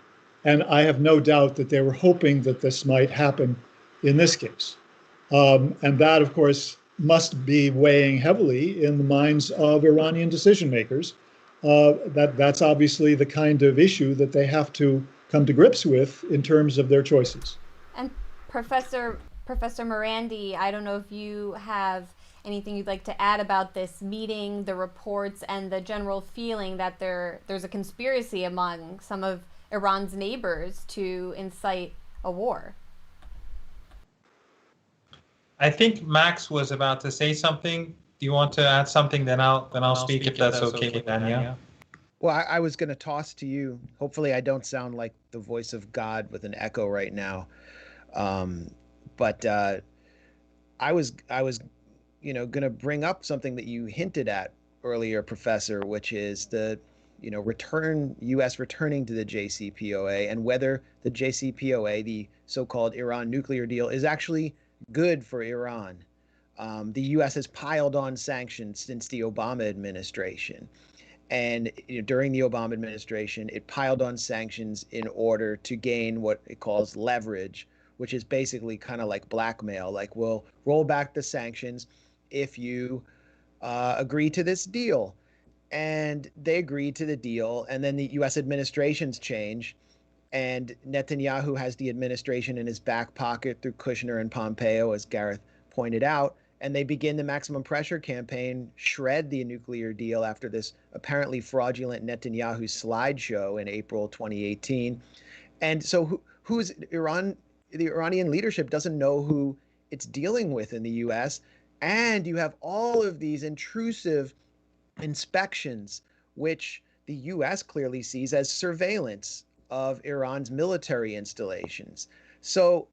Speaker 4: And I have no doubt that they were hoping that this might happen in this case. And that, of course, must be weighing heavily in the minds of Iranian decision makers. That's obviously the kind of issue that they have to come to grips with in terms of their choices.
Speaker 1: And Professor Marandi, I don't know if you have anything you'd like to add about this meeting, the reports, and the general feeling that there's a conspiracy among some of Iran's neighbors to incite a war.
Speaker 2: I think Max was about to say something. Do you want to add something? Then I'll speak if that's okay with Anya.
Speaker 3: Well, I was going to toss to you. Hopefully, I don't sound like the voice of God with an echo right now. But I was going to bring up something that you hinted at earlier, Professor, which is the U.S. returning to the JCPOA, and whether the JCPOA, the so-called Iran nuclear deal, is actually good for Iran. The U.S. has piled on sanctions since the Obama administration. And during the Obama administration, it piled on sanctions in order to gain what it calls leverage, which is basically kind of like blackmail. Like, we'll roll back the sanctions if you agree to this deal. And they agreed to the deal. And then the U.S. administrations change. And Netanyahu has the administration in his back pocket through Kushner and Pompeo, as Gareth pointed out. And they begin the maximum pressure campaign, shred the nuclear deal after this apparently fraudulent Netanyahu slideshow in April 2018. And so who's Iran? The Iranian leadership doesn't know who it's dealing with in the U.S. And you have all of these intrusive inspections, which the U.S. clearly sees as surveillance of Iran's military installations. So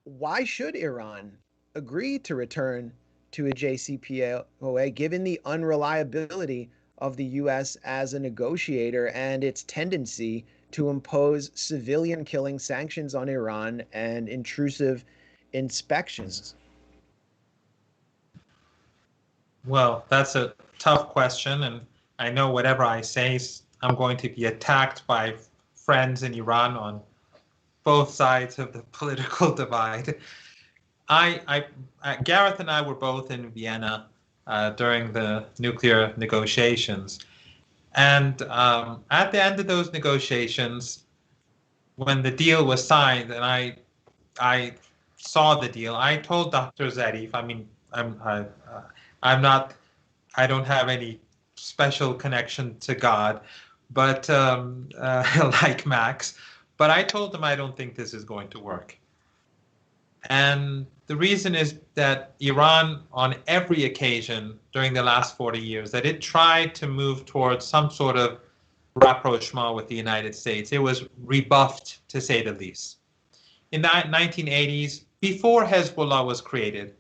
Speaker 3: why should Iran agree to return to a JCPOA, given the unreliability of the U.S. as a negotiator and its tendency to impose civilian killing sanctions on Iran and intrusive inspections?
Speaker 2: Well, that's a tough question, and I know whatever I say, I'm going to be attacked by friends in Iran on both sides of the political divide. Gareth and I were both in Vienna during the nuclear negotiations. And at the end of those negotiations, when the deal was signed and I saw the deal, I told Dr. Zarif, I mean, I don't have any special connection to God, but like Max, but I told him I don't think this is going to work. And the reason is that Iran, on every occasion during the last 40 years, that it tried to move towards some sort of rapprochement with the United States, it was rebuffed, to say the least. In the 1980s, before Hezbollah was created,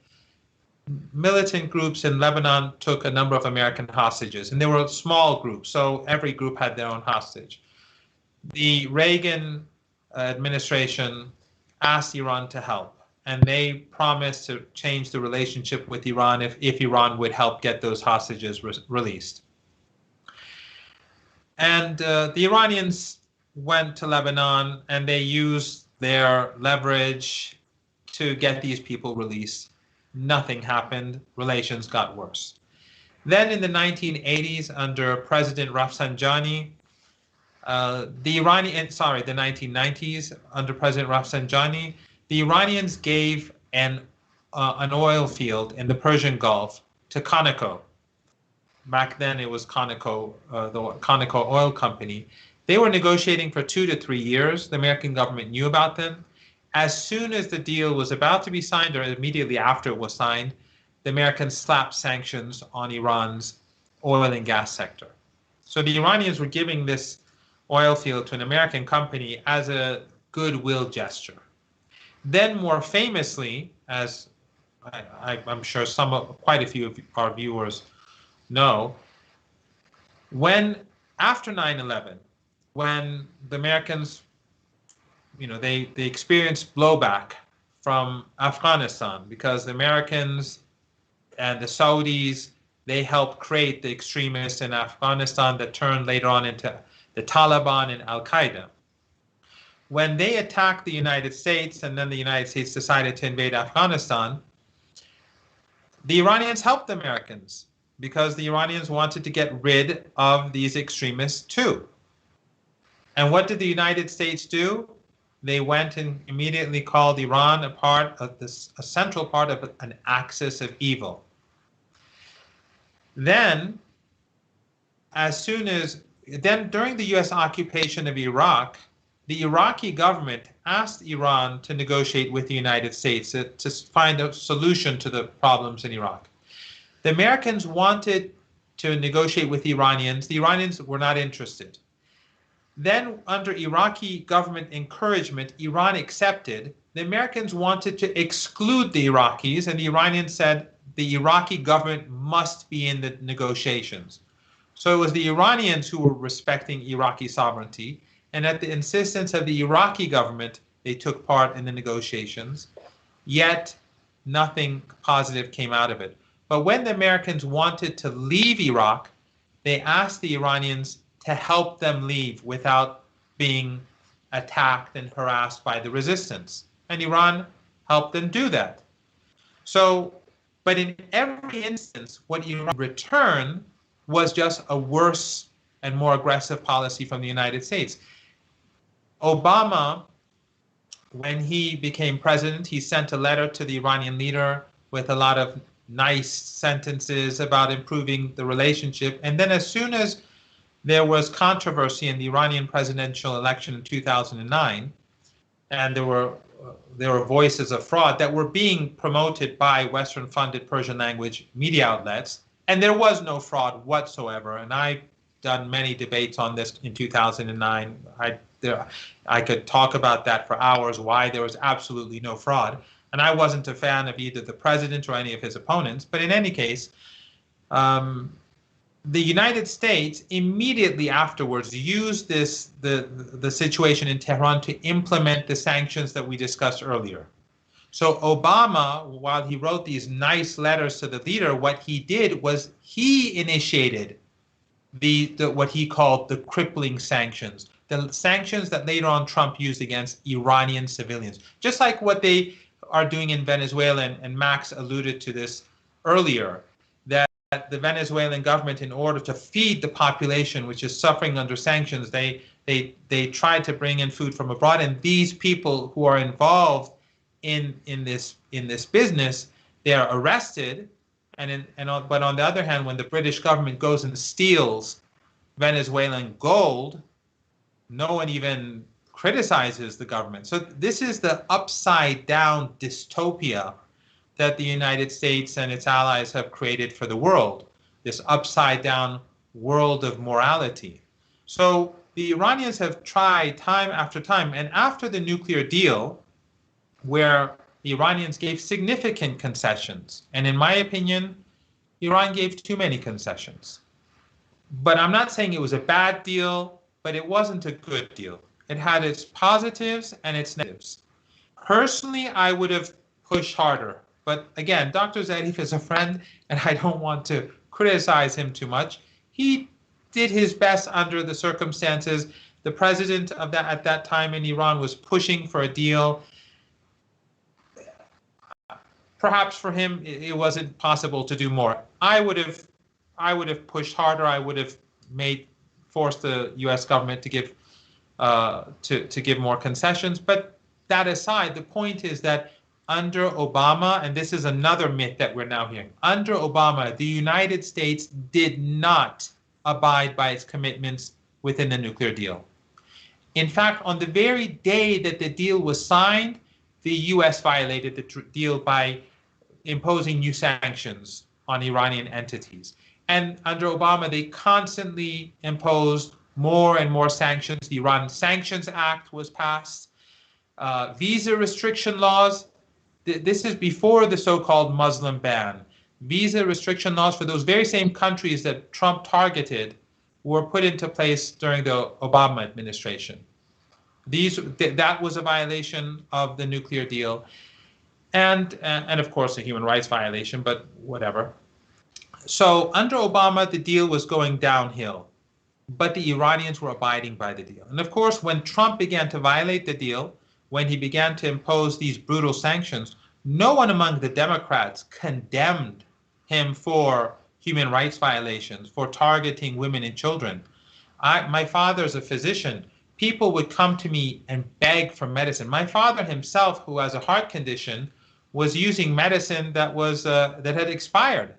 Speaker 2: militant groups in Lebanon took a number of American hostages, and they were small groups, so every group had their own hostage. The Reagan administration asked Iran to help, and they promised to change the relationship with Iran if Iran would help get those hostages released. And the Iranians went to Lebanon, and they used their leverage to get these people released. Nothing happened. Relations got worse. Then in the 1980s, under President Rafsanjani, the 1990s, under President Rafsanjani, the Iranians gave an oil field in the Persian Gulf to Conoco. Back then it was Conoco, the Conoco Oil Company. They were negotiating for 2 to 3 years. The American government knew about them. As soon as the deal was about to be signed, or immediately after it was signed, the Americans slapped sanctions on Iran's oil and gas sector. So the Iranians were giving this oil field to an American company as a goodwill gesture. Then more famously, as I'm sure quite a few of our viewers know, when after 9/11, when the Americans, they experienced blowback from Afghanistan because the Americans and the Saudis, they helped create the extremists in Afghanistan that turned later on into the Taliban and Al-Qaeda. When they attacked the United States and then the United States decided to invade Afghanistan, the Iranians helped the Americans because the Iranians wanted to get rid of these extremists too. And what did the United States do? They went and immediately called Iran a central part of an axis of evil. Then, during the US occupation of Iraq, the Iraqi government asked Iran to negotiate with the United States to find a solution to the problems in Iraq. The Americans wanted to negotiate with the Iranians. The Iranians were not interested. Then, under Iraqi government encouragement, Iran accepted. The Americans wanted to exclude the Iraqis, and the Iranians said the Iraqi government must be in the negotiations. So it was the Iranians who were respecting Iraqi sovereignty, and at the insistence of the Iraqi government, they took part in the negotiations, yet nothing positive came out of it. But when the Americans wanted to leave Iraq, they asked the Iranians to help them leave without being attacked and harassed by the resistance. And Iran helped them do that. So, but in every instance, what Iran returned was just a worse and more aggressive policy from the United States. Obama, when he became president, he sent a letter to the Iranian leader with a lot of nice sentences about improving the relationship. And then as soon as there was controversy in the Iranian presidential election in 2009, and there were voices of fraud that were being promoted by Western-funded Persian language media outlets, and there was no fraud whatsoever. And I've done many debates on this in 2009. I could talk about that for hours, why there was absolutely no fraud. And I wasn't a fan of either the president or any of his opponents. But in any case, the United States immediately afterwards used the situation in Tehran to implement the sanctions that we discussed earlier. So Obama, while he wrote these nice letters to the leader, what he did was he initiated what he called the crippling sanctions, the sanctions that later on Trump used against Iranian civilians, just like what they are doing in Venezuela, and Max alluded to this earlier, that the Venezuelan government, in order to feed the population which is suffering under sanctions, they tried to bring in food from abroad, and these people who are involved in this business, they are arrested, but on the other hand, when the British government goes and steals Venezuelan gold, no one even criticizes the government. So this is the upside down dystopia that the United States and its allies have created for the world, this upside down world of morality. So the Iranians have tried time after time, and after the nuclear deal, where the Iranians gave significant concessions, and in my opinion, Iran gave too many concessions. But I'm not saying it was a bad deal, but it wasn't a good deal. It had its positives and its negatives. Personally, I would have pushed harder. But again, Dr. Zarif is a friend, and I don't want to criticize him too much. He did his best under the circumstances. The president of at that time in Iran was pushing for a deal. perhaps for him it wasn't possible to do more. I would have pushed harder. I would have forced the U.S. government to give more concessions. But that aside, the point is that under Obama, and this is another myth that we're now hearing, under Obama, the United States did not abide by its commitments within the nuclear deal. In fact, on the very day that the deal was signed, the U.S. violated the deal by imposing new sanctions on Iranian entities. And under Obama, they constantly imposed more and more sanctions. The Iran Sanctions Act was passed. Visa restriction laws, this is before the so-called Muslim ban. Visa restriction laws for those very same countries that Trump targeted were put into place during the Obama administration. That was a violation of the nuclear deal, and of course a human rights violation, but whatever. So under Obama, the deal was going downhill, but the Iranians were abiding by the deal. And of course, when Trump began to violate the deal, when he began to impose these brutal sanctions, no one among the Democrats condemned him for human rights violations, for targeting women and children. My father's a physician. People would come to me and beg for medicine. My father himself, who has a heart condition, was using medicine that had expired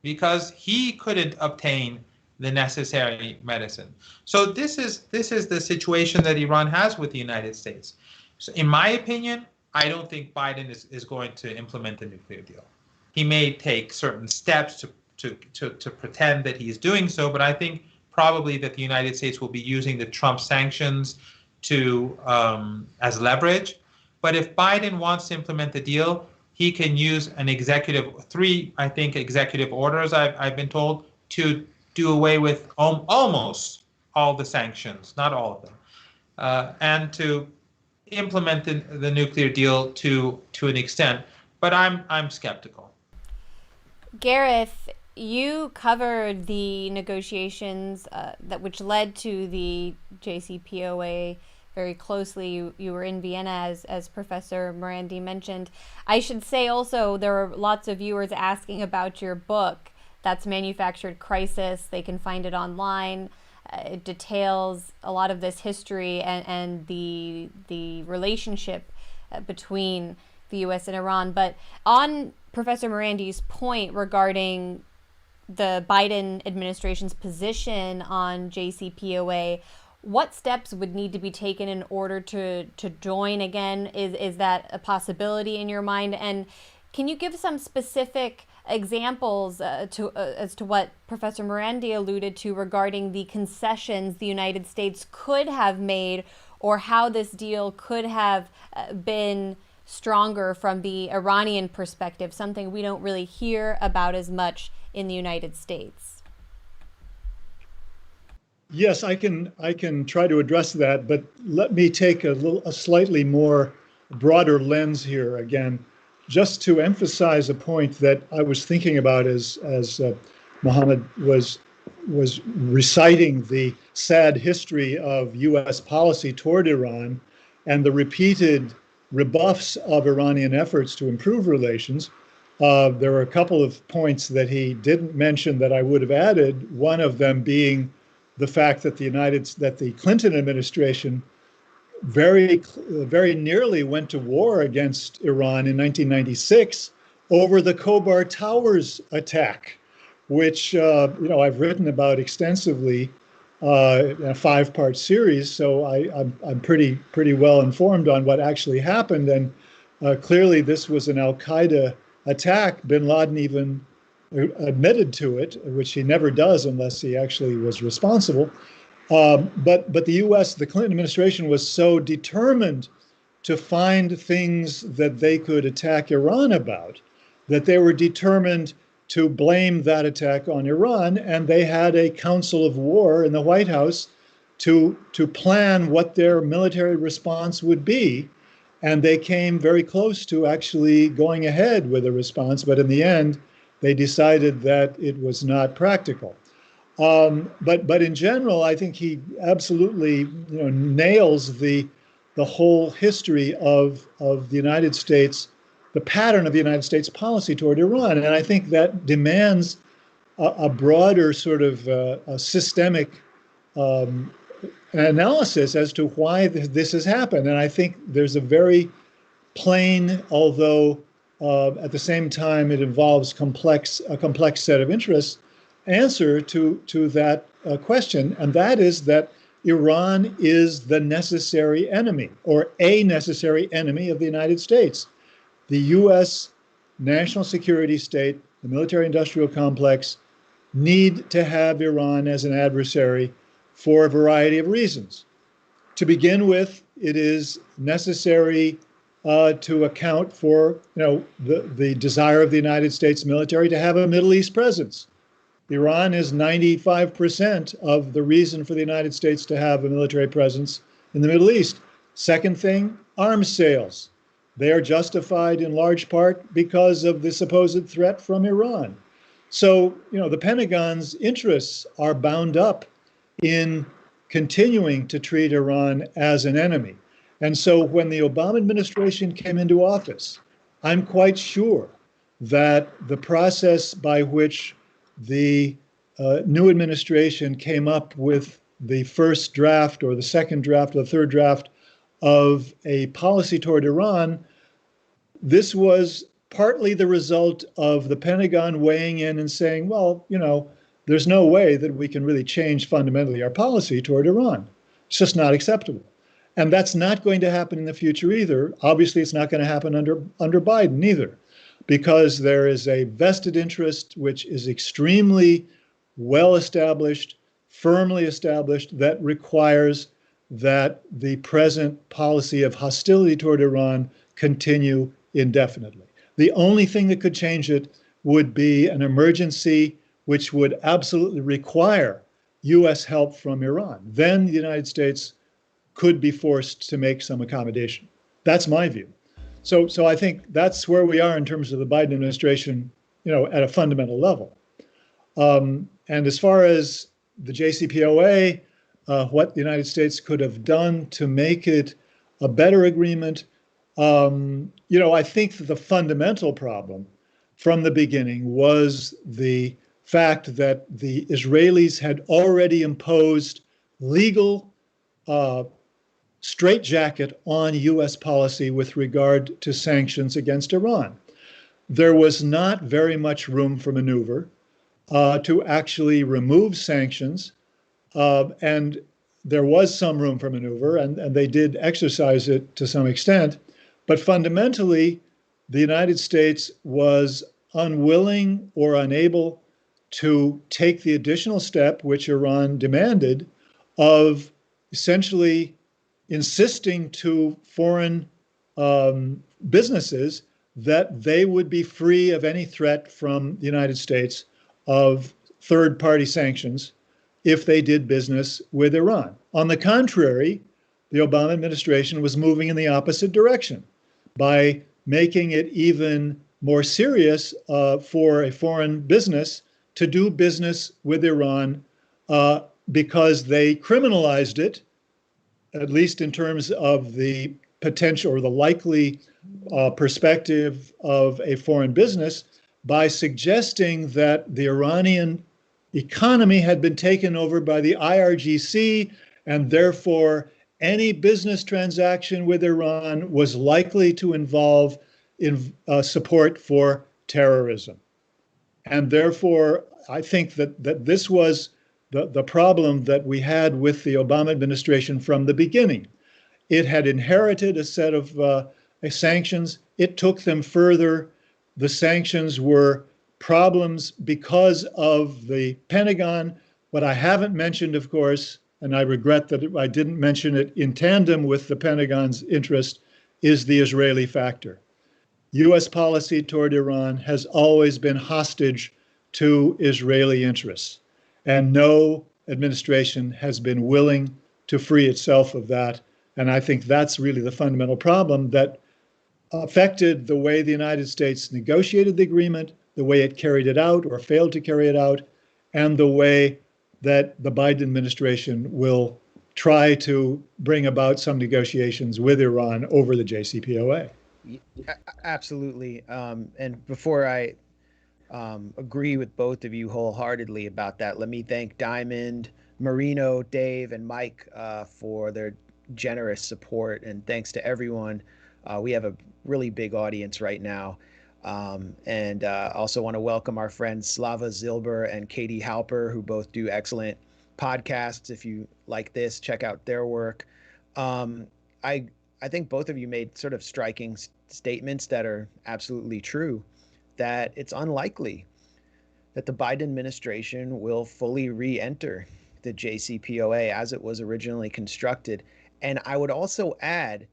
Speaker 2: because he couldn't obtain the necessary medicine. So this is the situation that Iran has with the United States. So in my opinion, I don't think Biden is going to implement the nuclear deal. He may take certain steps to pretend that he's doing so, but I think probably that the United States will be using the Trump sanctions as leverage. But if Biden wants to implement the deal, he can use three executive orders, I've been told, to do away with almost all the sanctions, not all of them, and to implement the nuclear deal to an extent. But I'm skeptical.
Speaker 1: Gareth, you covered the negotiations which led to the JCPOA very closely. You were in Vienna, as Professor Marandi mentioned. I should say also there are lots of viewers asking about your book. That's Manufactured Crisis. They can find it online. It details a lot of this history and the relationship between the U.S. and Iran. But on Professor Marandi's point regarding the Biden administration's position on JCPOA, what steps would need to be taken in order to join again? Is that a possibility in your mind? And can you give some specific examples as to what Professor Marandi alluded to regarding the concessions the United States could have made, or how this deal could have been stronger from the Iranian perspective, something we don't really hear about as much in the United States?
Speaker 4: Yes, I can try to address that, but let me take a slightly more broader lens here again, just to emphasize a point that I was thinking about as Mohammad was reciting the sad history of U.S. policy toward Iran and the repeated rebuffs of Iranian efforts to improve relations. There were a couple of points that he didn't mention that I would have added, one of them being the fact that the Clinton administration very nearly went to war against Iran in 1996 over the Khobar Towers attack, which I've written about extensively in a 5-part series. So I'm pretty well informed on what actually happened, and clearly this was an Al-Qaeda attack. Bin Laden even admitted to it, which he never does unless he actually was responsible. But the Clinton administration was so determined to find things that they could attack Iran about, that they were determined to blame that attack on Iran, and they had a council of war in the White House to plan what their military response would be. And they came very close to actually going ahead with a response, but in the end, they decided that it was not practical. But in general, I think he absolutely nails the whole history of the United States the pattern of the United States policy toward Iran. And I think that demands a broader sort of a systemic analysis as to why this has happened. And I think there's a very plain, although at the same time it involves a complex set of interests, answer to that question. And that is that Iran is the necessary enemy, or a necessary enemy of the United States. The U.S. national security state, the military-industrial complex, need to have Iran as an adversary for a variety of reasons. To begin with, it is necessary to account for, the desire of the United States military to have a Middle East presence. Iran is 95% of the reason for the United States to have a military presence in the Middle East. Second thing, arms sales. They are justified in large part because of the supposed threat from Iran. So, the Pentagon's interests are bound up in continuing to treat Iran as an enemy. And so when the Obama administration came into office, I'm quite sure that the process by which the new administration came up with the first draft or the second draft or the third draft of a policy toward Iran, this was partly the result of the Pentagon weighing in and saying, well, there's no way that we can really change fundamentally our policy toward Iran. It's just not acceptable. And that's not going to happen in the future either. Obviously, it's not going to happen under Biden either, because there is a vested interest which is extremely well established, firmly established, that requires that the present policy of hostility toward Iran continue indefinitely. The only thing that could change it would be an emergency which would absolutely require U.S. help from Iran. Then the United States could be forced to make some accommodation. That's my view. So I think that's where we are in terms of the Biden administration, at a fundamental level. And as far as the JCPOA, what the United States could have done to make it a better agreement, I think that the fundamental problem from the beginning was the fact that the Israelis had already imposed legal straitjacket on U.S. policy with regard to sanctions against Iran. There was not very much room for maneuver to actually remove sanctions, and there was some room for maneuver, and they did exercise it to some extent. But fundamentally, the United States was unwilling or unable to take the additional step, which Iran demanded, of essentially insisting to foreign businesses that they would be free of any threat from the United States of third-party sanctions if they did business with Iran. On the contrary, the Obama administration was moving in the opposite direction by making it even more serious for a foreign business to do business with Iran because they criminalized it, at least in terms of the potential or the likely perspective of a foreign business, by suggesting that the Iranian economy had been taken over by the IRGC, and therefore any business transaction with Iran was likely to involve support for terrorism. And therefore, I think that this was the problem that we had with the Obama administration from the beginning. It had inherited a set of sanctions. It took them further. The sanctions were problems because of the Pentagon. What I haven't mentioned, of course, and I regret that I didn't mention it in tandem with the Pentagon's interest, is the Israeli factor. U.S. policy toward Iran has always been hostage to Israeli interests, and no administration has been willing to free itself of that. And I think that's really the fundamental problem that affected the way the United States negotiated the agreement, the way it carried it out or failed to carry it out, and the way that the Biden administration will try to bring about some negotiations with Iran over the JCPOA.
Speaker 3: Absolutely. And before I agree with both of you wholeheartedly about that, let me thank Diamond, Marino, Dave, and Mike for their generous support. And thanks to everyone. We have a really big audience right now. And also want to welcome our friends Slava Zilber and Katie Halper, who both do excellent podcasts. If you like this, check out their work. Um, I I think both of you made sort of striking statements that are absolutely true. That it's unlikely that the Biden administration will fully re-enter the JCPOA as it was originally constructed. And I would also add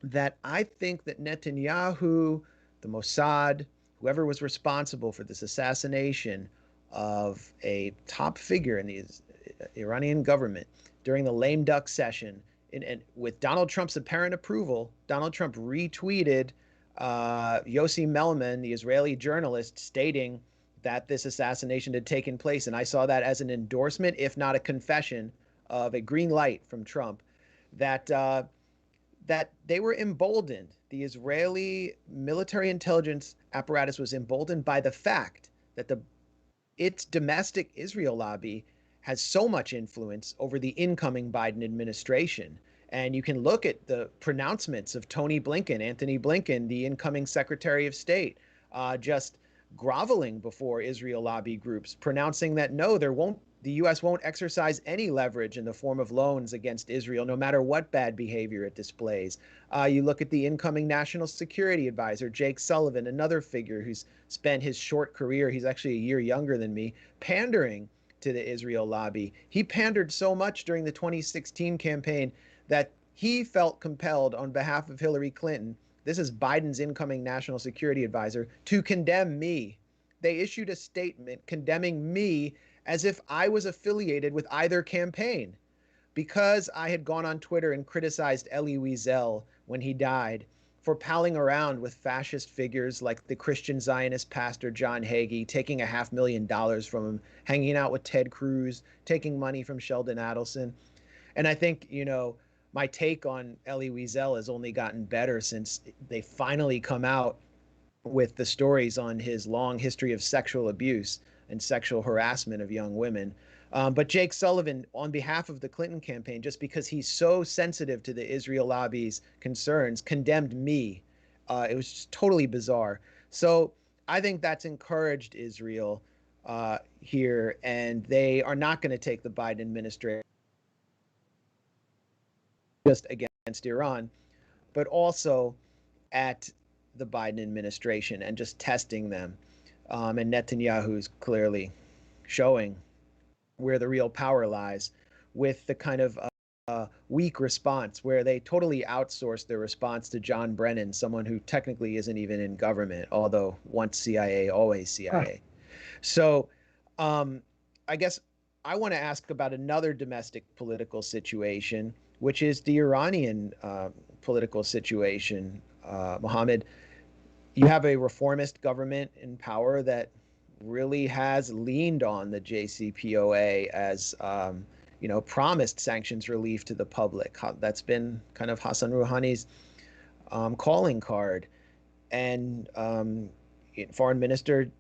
Speaker 3: that I think that Netanyahu, the Mossad, whoever was responsible for this assassination of a top figure in the Iranian government during the lame duck session, and with Donald Trump's apparent approval, Donald Trump retweeted Yossi Melman, the Israeli journalist, stating that this assassination had taken place. And I saw that as an endorsement, if not a confession, of a green light from Trump that that they were emboldened. The Israeli military intelligence apparatus was emboldened by the fact that its domestic Israel lobby has so much influence over the incoming Biden administration. And you can look at the pronouncements of Anthony Blinken, the incoming Secretary of State, just groveling before Israel lobby groups, pronouncing that no, the U.S. won't exercise any leverage in the form of loans against Israel, no matter what bad behavior it displays. You look at the incoming National Security Advisor, Jake Sullivan, another figure who's spent his short career, he's actually a year younger than me, pandering to the Israel lobby. He pandered so much during the 2016 campaign that he felt compelled on behalf of Hillary Clinton, this is Biden's incoming National Security Advisor, to condemn me. They issued a statement condemning me as if I was affiliated with either campaign because I had gone on Twitter and criticized Elie Wiesel when he died for palling around with fascist figures like the Christian Zionist pastor John Hagee, taking $500,000 from him, hanging out with Ted Cruz, taking money from Sheldon Adelson. And I think, my take on Elie Wiesel has only gotten better since they finally come out with the stories on his long history of sexual abuse and sexual harassment of young women. But Jake Sullivan, on behalf of the Clinton campaign, just because he's so sensitive to the Israel lobby's concerns, condemned me. It was just totally bizarre. So I think that's encouraged Israel here, and they are not going to take the Biden administration just against Iran, but also at the Biden administration and just testing them. And Netanyahu's clearly showing where the real power lies with the kind of weak response where they totally outsourced their response to John Brennan, someone who technically isn't even in government, although once CIA, always CIA. So I guess I want to ask about another domestic political situation, which is the Iranian political situation. Mohammed, you have a reformist government in power that really has leaned on the JCPOA as, promised sanctions relief to the public. That's been kind of Hassan Rouhani's calling card. And Foreign Minister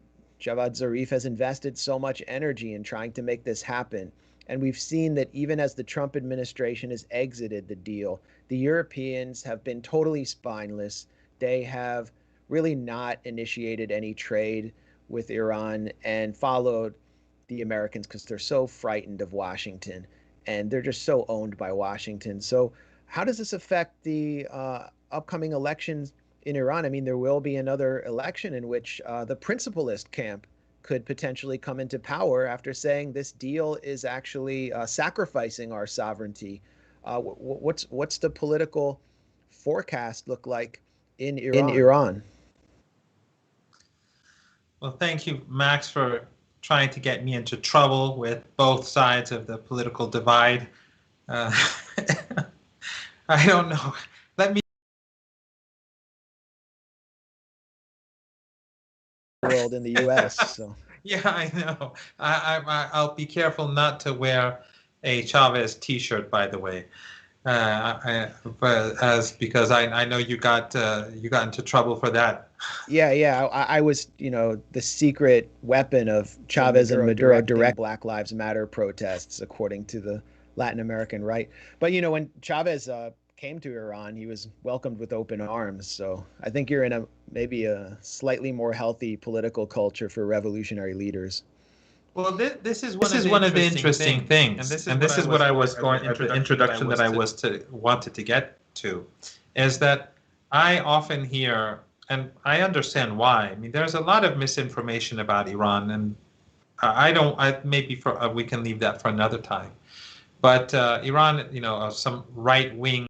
Speaker 3: Javad Zarif has invested so much energy in trying to make this happen. And we've seen that even as the Trump administration has exited the deal, the Europeans have been totally spineless. They have really not initiated any trade with Iran and followed the Americans because they're so frightened of Washington and they're just so owned by Washington. So, how does this affect the upcoming elections in Iran? I mean, there will be another election in which the principalist camp could potentially come into power after saying this deal is actually sacrificing our sovereignty. What's the political forecast look like in Iran?
Speaker 2: Well, thank you, Max, for trying to get me into trouble with both sides of the political divide. I don't know. Let me
Speaker 3: world in the U.S. So
Speaker 2: yeah, I know. I'll be careful not to wear a Chavez T-shirt, by the way. Because I know you got into trouble for that.
Speaker 3: Yeah. I was, the secret weapon of Chavez and Maduro direct Black Lives Matter protests, according to the Latin American right. But, when Chavez came to Iran, he was welcomed with open arms. So I think you're in maybe a slightly more healthy political culture for revolutionary leaders.
Speaker 2: Well, this is one of the interesting things, and this is what I was going into the introduction that I wanted to get to, is that I often hear, and I understand why. I mean, there's a lot of misinformation about Iran, and I don't. Maybe we can leave that for another time. But Iran, some right wing.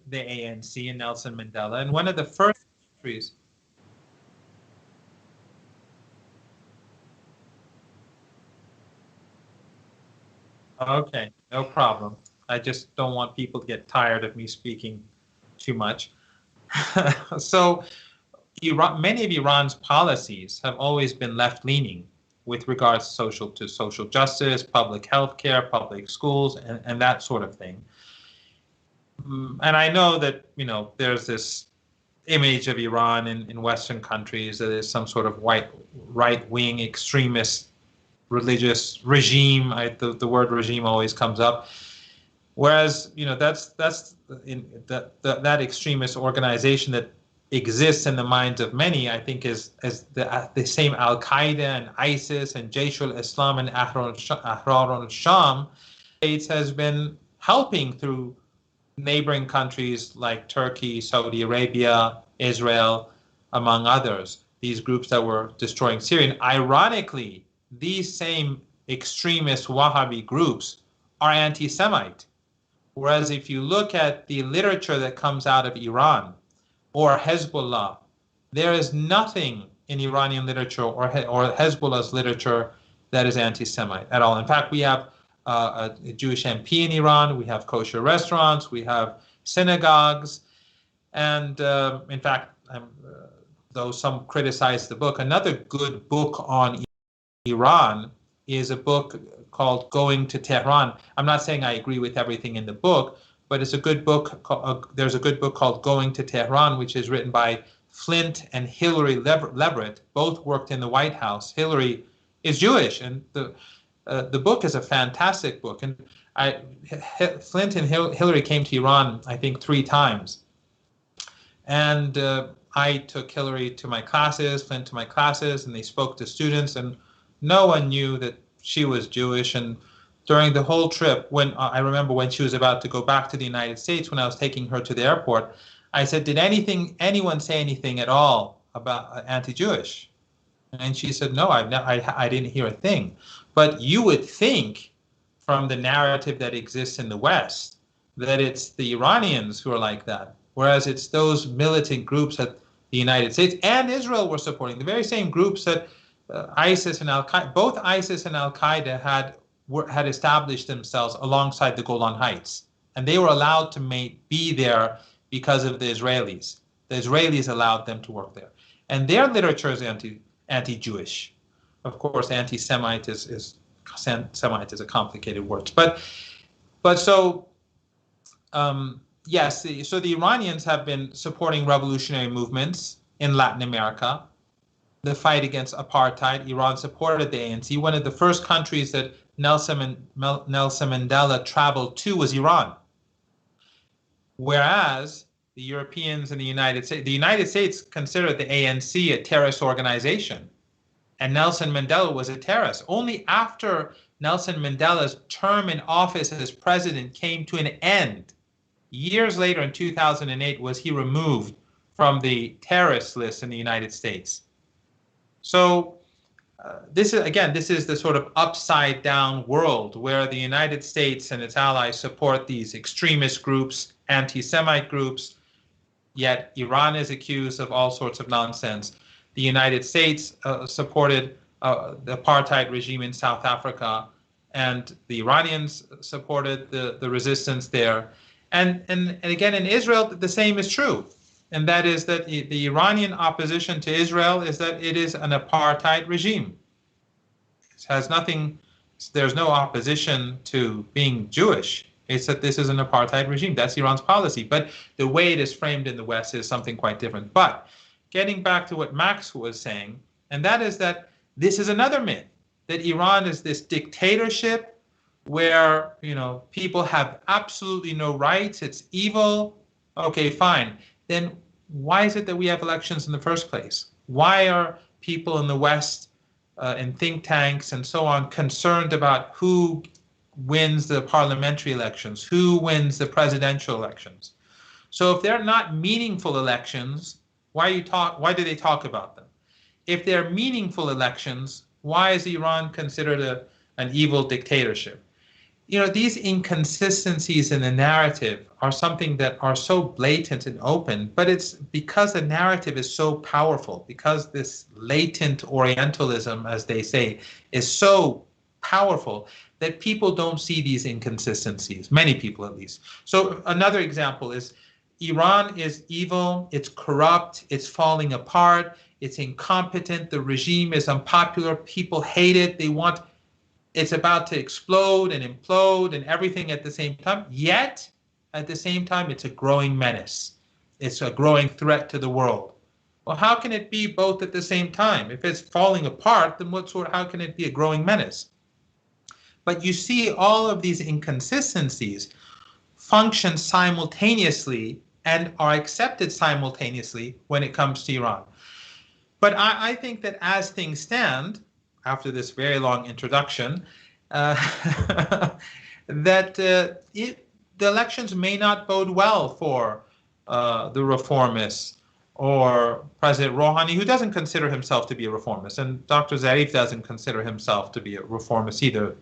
Speaker 2: The ANC and Nelson Mandela, and one of the first countries. Okay, no problem. I just don't want people to get tired of me speaking too much. So, many of Iran's policies have always been left-leaning with regards to social justice, public health care, public schools, and that sort of thing. And I know that, there's this image of Iran in Western countries that is some sort of right-wing extremist religious regime. The word regime always comes up. Whereas, that's that extremist organization that exists in the minds of many, I think, is the same Al Qaeda and ISIS and Jaish al-Islam and Ahrar al-Sham. States has been helping through neighboring countries like Turkey, Saudi Arabia, Israel, among others. These groups that were destroying Syria. And ironically, these same extremist Wahhabi groups are anti-Semite. Whereas if you look at the literature that comes out of Iran or Hezbollah, there is nothing in Iranian literature or Hezbollah's literature that is anti-Semite at all. In fact, we have a Jewish MP in Iran, we have kosher restaurants, we have synagogues, and in fact, though some criticize the book, another good book on Iran is a book called Going to Tehran. I'm not saying I agree with everything in the book, but it's a good book. There's a good book called Going to Tehran, which is written by Flint and Hillary Leverett. Both worked in the White House. Hillary is Jewish, and the book is a fantastic book. And Flint and Hillary came to Iran, I think, 3 times. And I took Hillary to my classes, Flint to my classes, and they spoke to students, and no one knew that she was Jewish. And during the whole trip, when I remember when she was about to go back to the United States, when I was taking her to the airport, I said, did anyone say anything at all about anti-Jewish? And she said, no, I didn't hear a thing. But you would think from the narrative that exists in the West that it's the Iranians who are like that, whereas it's those militant groups that the United States and Israel were supporting, the very same groups that ISIS and Al-Qaeda, both ISIS and Al-Qaeda had established themselves alongside the Golan Heights, and they were allowed to be there because of the Israelis. The Israelis allowed them to work there, and their literature is anti-Jewish. Of course, anti-Semite is a complicated word, but so yes, so the Iranians have been supporting revolutionary movements in Latin America. the fight against apartheid. Iran supported the ANC. One of the first countries that Nelson Mandela traveled to was Iran. Whereas the Europeans and the United States considered the ANC a terrorist organization, and Nelson Mandela was a terrorist. Only after Nelson Mandela's term in office as president came to an end, years later in 2008, was he removed from the terrorist list in the United States. So this is the sort of upside down world where the United States and its allies support these extremist groups, anti-Semite groups, yet Iran is accused of all sorts of nonsense. The United States supported the apartheid regime in South Africa, and the Iranians supported the resistance there. And again, in Israel, the same is true. And that is that the Iranian opposition to Israel is that it is an apartheid regime. It has nothing, there's no opposition to being Jewish. It's that this is an apartheid regime. That's Iran's policy. But the way it is framed in the West is something quite different. But getting back to what Max was saying, and that is that this is another myth, that Iran is this dictatorship where, people have absolutely no rights. It's evil. Okay, fine. Then why is it that we have elections in the first place? Why are people in the West, in think tanks and so on, concerned about who wins the parliamentary elections, who wins the presidential elections? So if they're not meaningful elections, why do they talk about them? If they're meaningful elections, why is Iran considered an evil dictatorship? These inconsistencies in the narrative are something that are so blatant and open, but it's because the narrative is so powerful, because this latent Orientalism, as they say, is so powerful that people don't see these inconsistencies, many people at least. So another example is Iran is evil, it's corrupt, it's falling apart, it's incompetent, the regime is unpopular, people hate it, it's about to explode and implode and everything at the same time. Yet, at the same time, it's a growing menace. It's a growing threat to the world. Well, how can it be both at the same time? If it's falling apart, then how can it be a growing menace? But you see all of these inconsistencies function simultaneously and are accepted simultaneously when it comes to Iran. But I think that as things stand, after this very long introduction, that the elections may not bode well for the reformists or President Rouhani, who doesn't consider himself to be a reformist, and Dr. Zarif doesn't consider himself to be a reformist either.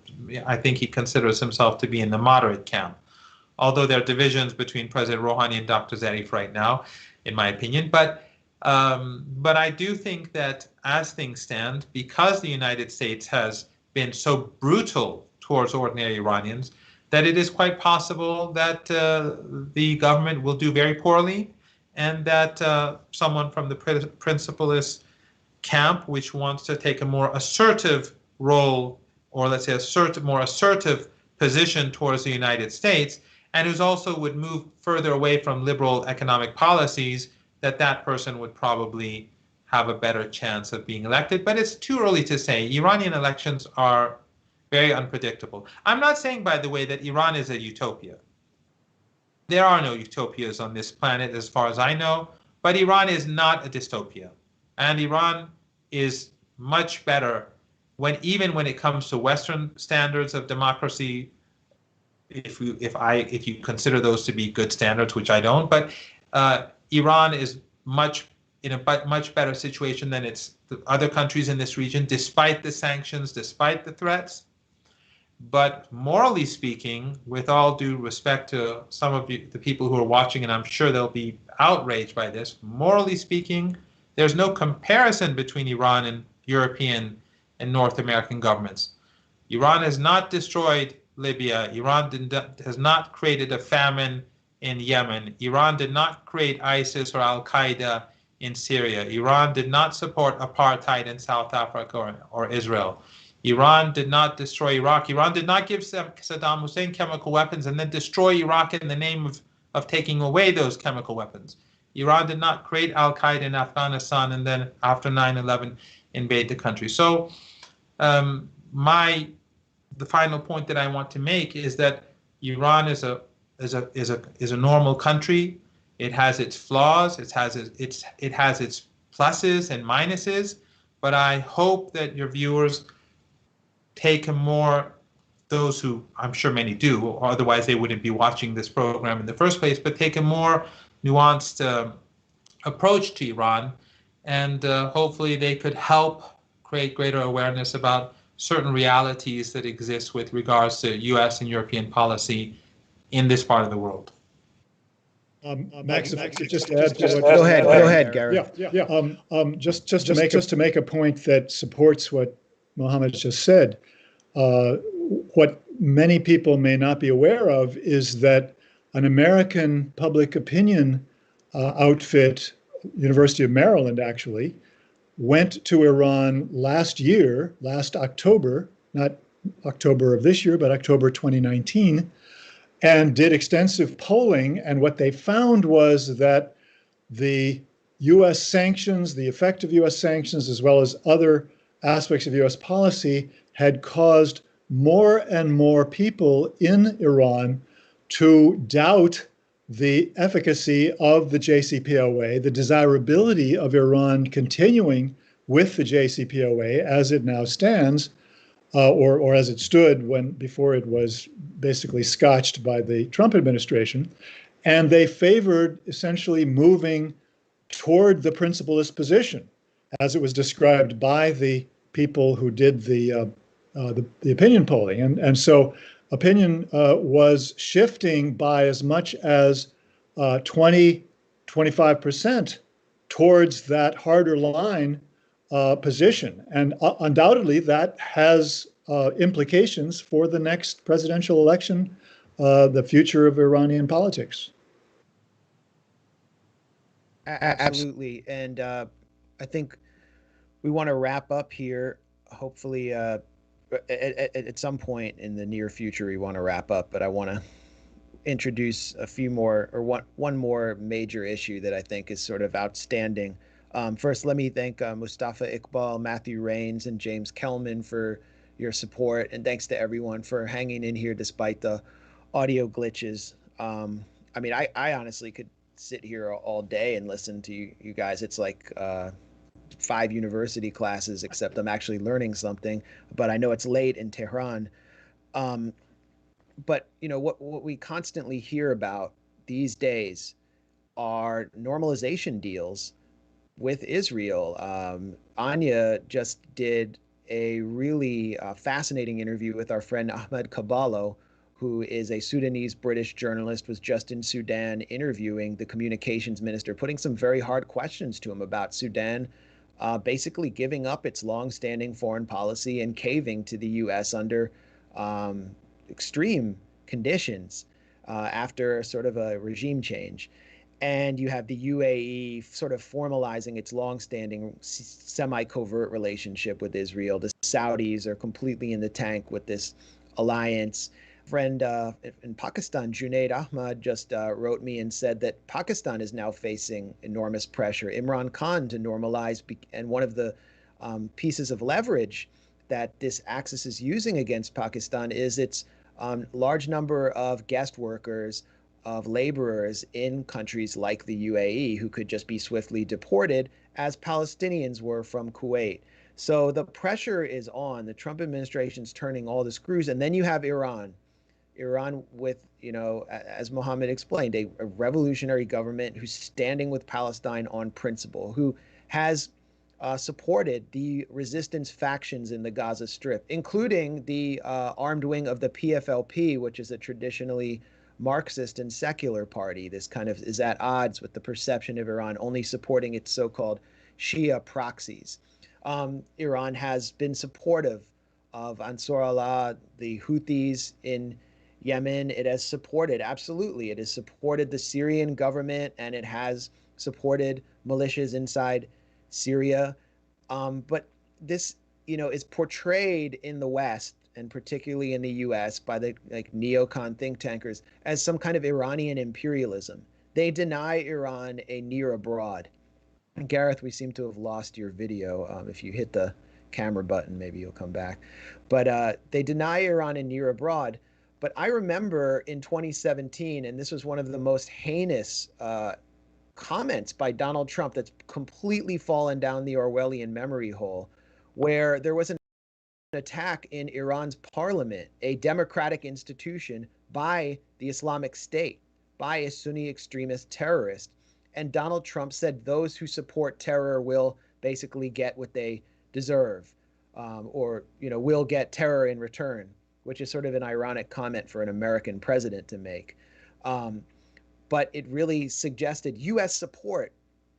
Speaker 2: I think he considers himself to be in the moderate camp, although there are divisions between President Rouhani and Dr. Zarif right now, in my opinion. But I do think that as things stand, because the United States has been so brutal towards ordinary Iranians, that it is quite possible that the government will do very poorly, and that someone from the principalist camp, which wants to take a more assertive role, or let's say more assertive position towards the United States, and who's also would move further away from liberal economic policies, that person would probably have a better chance of being elected. But it's too early to say. Iranian elections are very unpredictable. I'm not saying, by the way, that Iran is a utopia. There are no utopias on this planet as far as I know, but Iran is not a dystopia. And Iran is much better even when it comes to Western standards of democracy, if you consider those to be good standards, which I don't, but Iran is in a much better situation than the other countries in this region, despite the sanctions, despite the threats. But morally speaking, with all due respect to some of the people who are watching, and I'm sure they'll be outraged by this, morally speaking, there's no comparison between Iran and European and North American governments. Iran has not destroyed Libya. Iran has not created a famine in Yemen. Iran did not create ISIS or Al-Qaeda in Syria. Iran did not support apartheid in South Africa or Israel. Iran did not destroy Iraq. Iran did not give Saddam Hussein chemical weapons and then destroy Iraq in the name of taking away those chemical weapons. Iran did not create Al-Qaeda in Afghanistan and then after 9/11 invade the country. So the final point that I want to make is that Iran is a normal country. It has its flaws. It has its pluses and minuses. But I hope that your viewers take a more, those who I'm sure many do, otherwise they wouldn't be watching this program in the first place, but take a more nuanced approach to Iran, and hopefully they could help create greater awareness about certain realities that exist with regards to U.S. and European policy in this part of the world.
Speaker 4: Max, if I could just add to what.
Speaker 3: Go ahead, Gareth.
Speaker 4: Just to make a point that supports what Mohammad just said. What many people may not be aware of is that an American public opinion outfit, University of Maryland actually, went to Iran last October, not October of this year, but October 2019, and did extensive polling. And what they found was that the US sanctions, the effect of US sanctions, as well as other aspects of US policy, had caused more and more people in Iran to doubt the efficacy of the JCPOA, the desirability of Iran continuing with the JCPOA as it now stands, or as it stood before it was basically scotched by the Trump administration. And they favored essentially moving toward the principlist position, as it was described by the people who did the opinion polling. And so opinion was shifting by as much as 25% towards that harder line position. And undoubtedly that has implications for the next presidential election, the future of Iranian politics.
Speaker 3: Absolutely. And I think we want to wrap up here. Hopefully at some point in the near future, we want to wrap up, but I want to introduce a few more, or one more major issue that I think is sort of outstanding. First, let me thank Mustafa Iqbal, Matthew Rains, and James Kellman for your support. And thanks to everyone for hanging in here despite the audio glitches. I mean, I honestly could sit here all day and listen to you guys. It's like 5 university classes, except I'm actually learning something. But I know it's late in Tehran. But what we constantly hear about these days are normalization deals with Israel. Anya just did a really fascinating interview with our friend Ahmed Kaballo, who is a Sudanese British journalist, was just in Sudan interviewing the communications minister, putting some very hard questions to him about Sudan, basically giving up its longstanding foreign policy and caving to the U.S. under extreme conditions after sort of a regime change. And you have the UAE sort of formalizing its longstanding semi-covert relationship with Israel. The Saudis are completely in the tank with this alliance. Friend in Pakistan, Junaid Ahmad, just wrote me and said that Pakistan is now facing enormous pressure. Imran Khan to normalize, and one of the pieces of leverage that this axis is using against Pakistan is its large number of guest workers, of laborers in countries like the UAE who could just be swiftly deported, as Palestinians were from Kuwait. So the pressure is on. The Trump administration's turning all the screws. And then you have Iran with, as Mohammad explained, a revolutionary government who's standing with Palestine on principle, who has supported the resistance factions in the Gaza Strip, including the armed wing of the PFLP, which is a traditionally Marxist and secular party. This kind of is at odds with the perception of Iran only supporting its so-called Shia proxies. Iran has been supportive of Ansar Allah, the Houthis in Yemen. It has supported, absolutely, it has supported the Syrian government, and it has supported militias inside Syria. But this, is portrayed in the West, and particularly in the US, by the neocon think tankers as some kind of Iranian imperialism. they deny Iran a near abroad. And Gareth, we seem to have lost your video. If you hit the camera button, maybe you'll come back. But they deny Iran a near abroad. But I remember in 2017, and this was one of the most heinous comments by Donald Trump that's completely fallen down the Orwellian memory hole, where there was an attack in Iran's parliament, a democratic institution, by the Islamic State, by a Sunni extremist terrorist. And Donald Trump said those who support terror will basically get what they deserve, or will get terror in return, which is sort of an ironic comment for an American president to make. But it really suggested U.S. support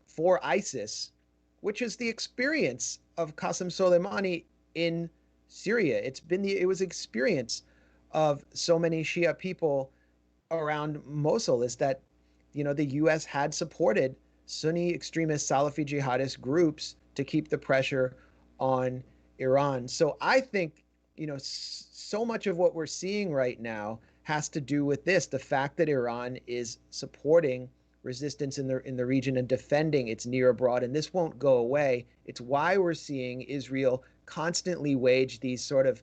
Speaker 3: for ISIS, which is the experience of Qasem Soleimani in Syria. It was the experience of so many Shia people around Mosul, is that the U.S. had supported Sunni extremist Salafi jihadist groups to keep the pressure on Iran. So I think so much of what we're seeing right now has to do with this, the fact that Iran is supporting resistance in the region and defending its near abroad, and this won't go away. It's why we're seeing Israel constantly wage these sort of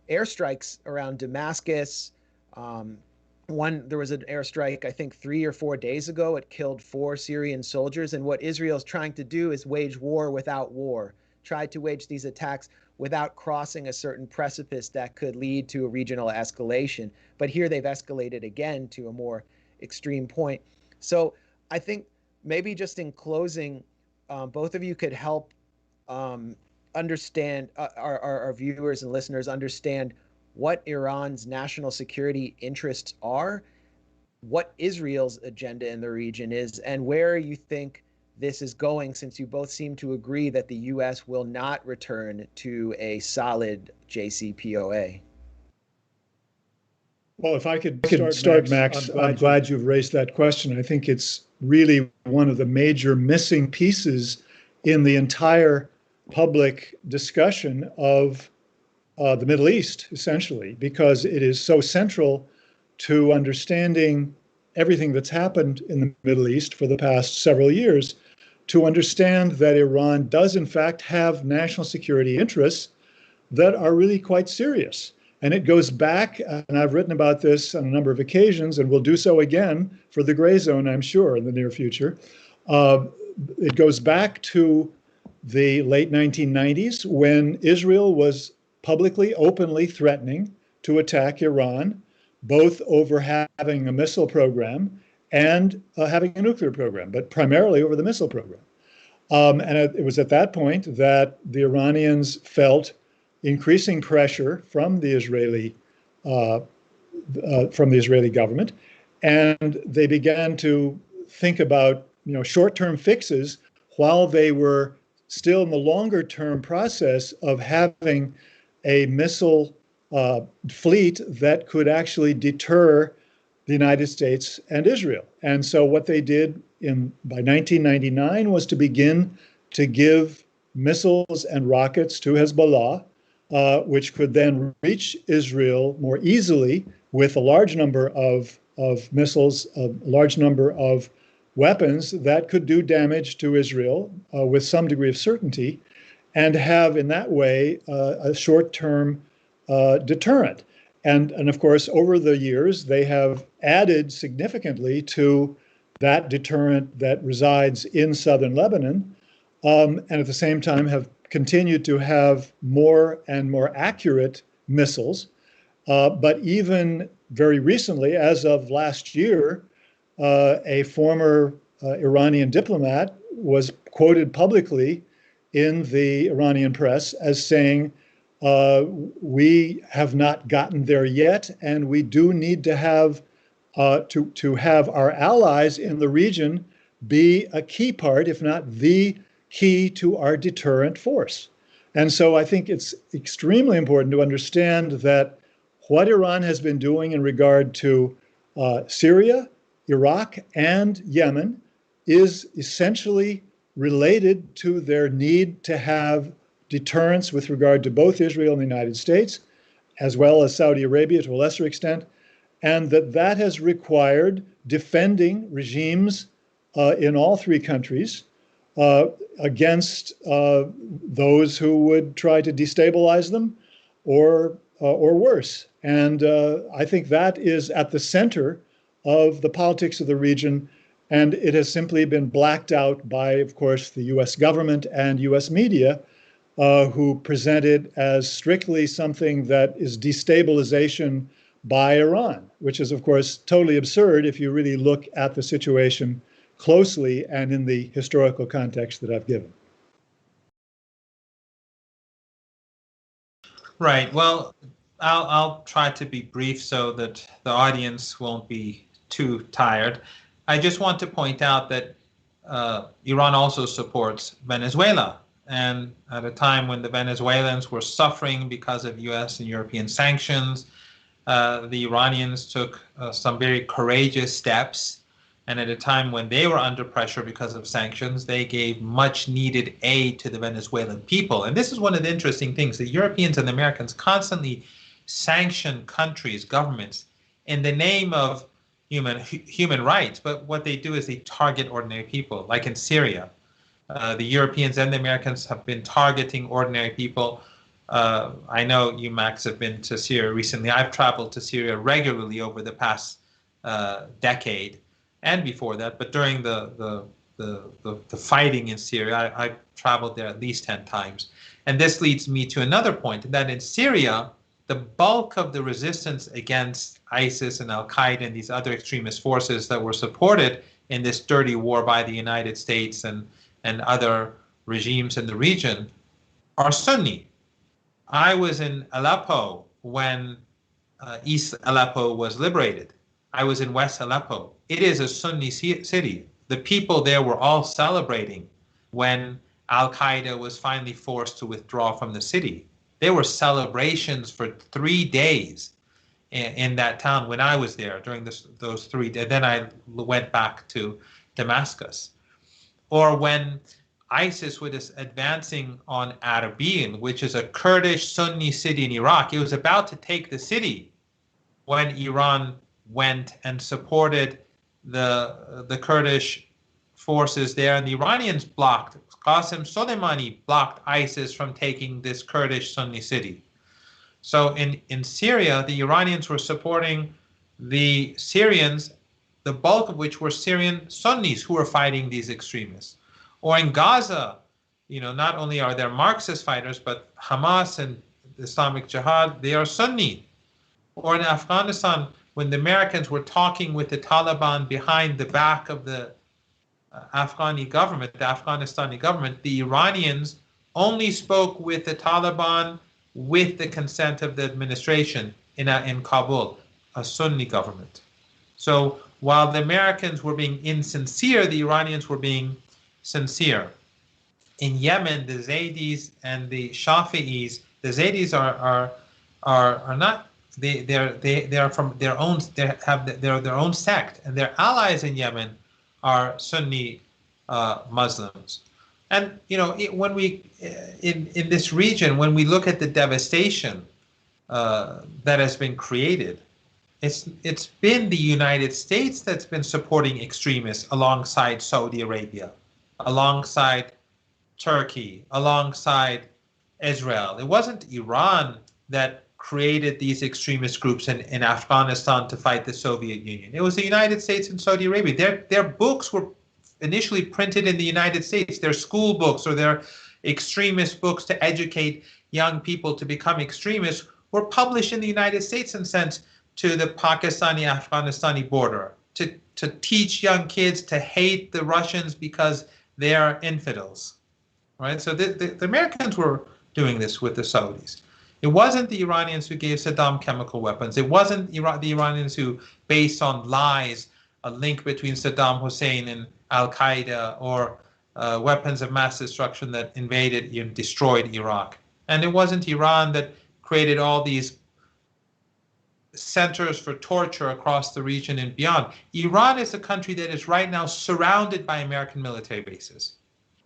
Speaker 3: airstrikes around Damascus. There was an airstrike, I think 3 or 4 days ago. It killed 4 Syrian soldiers. And what Israel's trying to do is wage war without war, try to wage these attacks without crossing a certain precipice that could lead to a regional escalation. But here they've escalated again to a more extreme point. So I think maybe just in closing, both of you could help understand, our viewers and listeners understand what Iran's national security interests are, what Israel's agenda in the region is, and where you think this is going, since you both seem to agree that the U.S. will not return to a solid JCPOA.
Speaker 4: Well, if I could start, Max, I'm glad you've raised that question. I think it's really one of the major missing pieces in the entire public discussion of the Middle East, essentially, because it is so central to understanding everything that's happened in the Middle East for the past several years, to understand that Iran does in fact have national security interests that are really quite serious. And it goes back, and I've written about this on a number of occasions, and will do so again for the Grayzone, I'm sure, in the near future. It goes back to the late 1990s, when Israel was publicly, openly threatening to attack Iran, both over having a missile program and having a nuclear program, but primarily over the missile program. And it was at that point that the Iranians felt increasing pressure from the Israeli government, and they began to think about short-term fixes while they were still in the longer-term process of having a missile fleet that could actually deter the United States and Israel. And so what they did by 1999 was to begin to give missiles and rockets to Hezbollah, which could then reach Israel more easily with a large number of missiles, a large number of weapons that could do damage to Israel with some degree of certainty, and have in that way a short-term deterrent. And of course, over the years, they have added significantly to that deterrent that resides in southern Lebanon, and at the same time have continued to have more and more accurate missiles. But even very recently, as of last year, a former Iranian diplomat was quoted publicly in the Iranian press as saying, we have not gotten there yet, and we do need to have to have our allies in the region be a key part, if not the key, to our deterrent force. And so I think it's extremely important to understand that what Iran has been doing in regard to Syria, Iraq, and Yemen is essentially related to their need to have deterrence with regard to both Israel and the United States, as well as Saudi Arabia to a lesser extent, and that has required defending regimes in all three countries uh, against those who would try to destabilize them or worse. And I think that is at the center of the politics of the region. And it has simply been blacked out by, of course, the US government and US media, who present it as strictly something that is destabilization by Iran, which is, of course, totally absurd if you really look at the situation closely and in the historical context that I've given.
Speaker 2: Right. Well, I'll try to be brief so that the audience won't be too tired. I just want to point out that Iran also supports Venezuela. And at a time when the Venezuelans were suffering because of US and European sanctions, the Iranians took some very courageous steps. And at a time when they were under pressure because of sanctions, they gave much needed aid to the Venezuelan people. And this is one of the interesting things. The Europeans and the Americans constantly sanction countries, governments, in the name of human rights. But what they do is they target ordinary people, like in Syria. The Europeans and the Americans have been targeting ordinary people. I know you, Max, have been to Syria recently. I've traveled to Syria regularly over the past decade and before that. But during the fighting in Syria, I traveled there at least 10 times. And this leads me to another point, that in Syria, the bulk of the resistance against ISIS and Al-Qaeda and these other extremist forces that were supported in this dirty war by the United States and other regimes in the region are Sunni. I was in Aleppo when East Aleppo was liberated. I was in West Aleppo. It is a Sunni city. The people there were all celebrating when Al-Qaeda was finally forced to withdraw from the city. There were celebrations for 3 days in that town when I was there during those 3 days. Then I went back to Damascus. Or when ISIS was advancing on Erbil, which is a Kurdish Sunni city in Iraq, it was about to take the city when Iran went and supported the Kurdish forces there, and the Iranians blocked. Qasem Soleimani blocked ISIS from taking this Kurdish Sunni city. So in Syria, the Iranians were supporting the Syrians, the bulk of which were Syrian Sunnis who were fighting these extremists. Or in Gaza, not only are there Marxist fighters, but Hamas and the Islamic Jihad, they are Sunni. Or in Afghanistan, when the Americans were talking with the Taliban behind the back of the Afghani government, the Afghanistani government, the Iranians only spoke with the Taliban with the consent of the administration in Kabul, a Sunni government. So while the Americans were being insincere, the Iranians were being sincere. In Yemen, the Zaydis and the Shafi'is, the Zaydis are not, they are from their own, they're their own sect, and their allies in Yemen are Sunni Muslims. And when we in this region, when we look at the devastation that has been created, it's been the United States that's been supporting extremists alongside Saudi Arabia, alongside Turkey, alongside Israel. It wasn't Iran that created these extremist groups in Afghanistan to fight the Soviet Union. It was the United States and Saudi Arabia. Their books were initially printed in the United States. Their school books or their extremist books to educate young people to become extremists were published in the United States and sent to the Pakistani-Afghanistani border to teach young kids to hate the Russians because they are infidels. Right? So the Americans were doing this with the Saudis. It wasn't the Iranians who gave Saddam chemical weapons. It wasn't the Iranians who, based on lies, a link between Saddam Hussein and Al-Qaeda, or weapons of mass destruction that invaded and destroyed Iraq. And it wasn't Iran that created all these centers for torture across the region and beyond. Iran is a country that is right now surrounded by American military bases.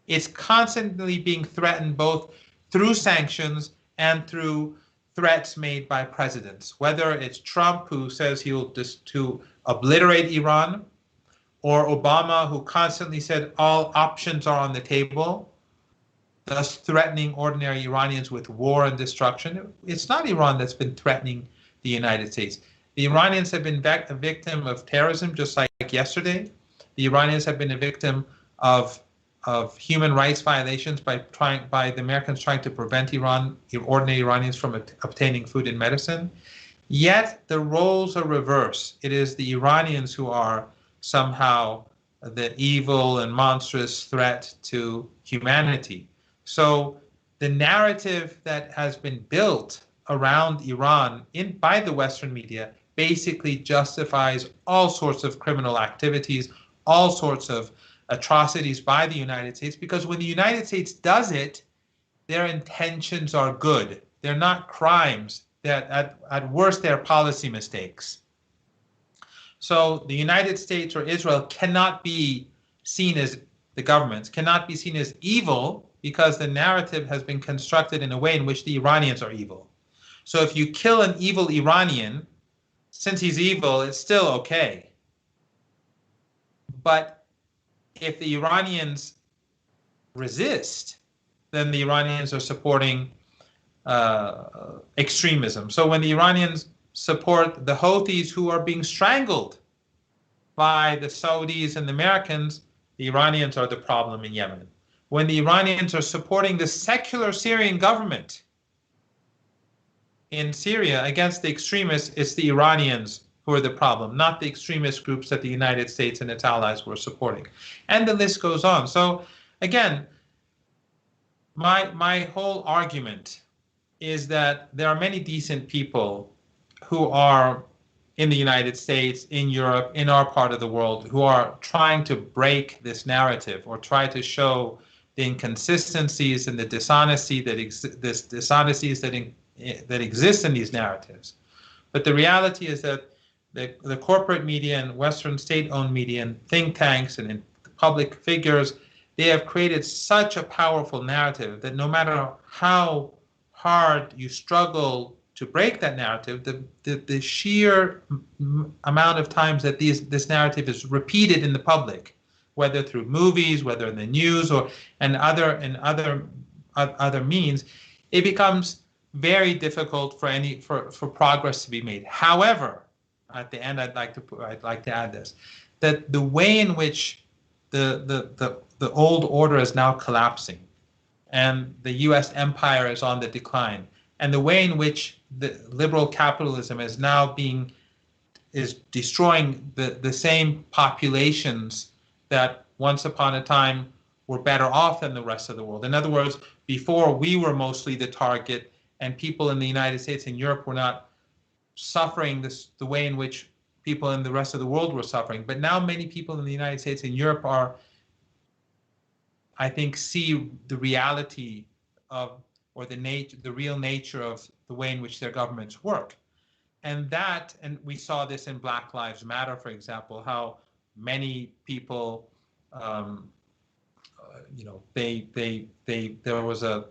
Speaker 2: It's constantly being threatened both through sanctions and through threats made by presidents, whether it's Trump, who says he'll obliterate Iran, or Obama, who constantly said all options are on the table, thus threatening ordinary Iranians with war and destruction. It's not Iran that's been threatening the United States. The Iranians have been a victim of terrorism, just like yesterday. The Iranians have been a victim of human rights violations by the Americans trying to prevent ordinary Iranians from obtaining food and medicine. Yet the roles are reversed. It is the Iranians who are somehow the evil and monstrous threat to humanity. So the narrative that has been built around Iran by the Western media basically justifies all sorts of criminal activities, all sorts of atrocities by the United States, because when the United States does it, their intentions are good. They're not crimes. At worst, they're policy mistakes. So the United States or Israel cannot be seen as, the governments cannot be seen as evil, because the narrative has been constructed in a way in which the Iranians are evil. So if you kill an evil Iranian, since he's evil, it's still okay. But if the Iranians resist, then the Iranians are supporting extremism. So when the Iranians support the Houthis who are being strangled by the Saudis and the Americans, the Iranians are the problem in Yemen. When the Iranians are supporting the secular Syrian government in Syria against the extremists, it's the Iranians who are the problem, not the extremist groups that the United States and its allies were supporting. And the list goes on. So again, my whole argument is that there are many decent people who are in the United States, in Europe, in our part of the world, who are trying to break this narrative or try to show the inconsistencies and the dishonesty that exist in these narratives. But the reality is that the corporate media and Western state-owned media and think tanks and public figures, they have created such a powerful narrative that no matter how hard you struggle to break that narrative, the sheer amount of times that this narrative is repeated in the public, whether through movies, whether in the news, or other means, it becomes very difficult for progress to be made. However, at the end, I'd like to add this, that the way in which the old order is now collapsing, and the U.S. empire is on the decline, and the way in which the liberal capitalism is now is destroying the same populations that once upon a time were better off than the rest of the world. In other words, before we were mostly the target, and people in the United States and Europe were not suffering the way in which people in the rest of the world were suffering. But now many people in the United States and Europe I think, see the reality of, or the real nature of the way in which their governments work. And we saw this in Black Lives Matter, for example, how many people, there was a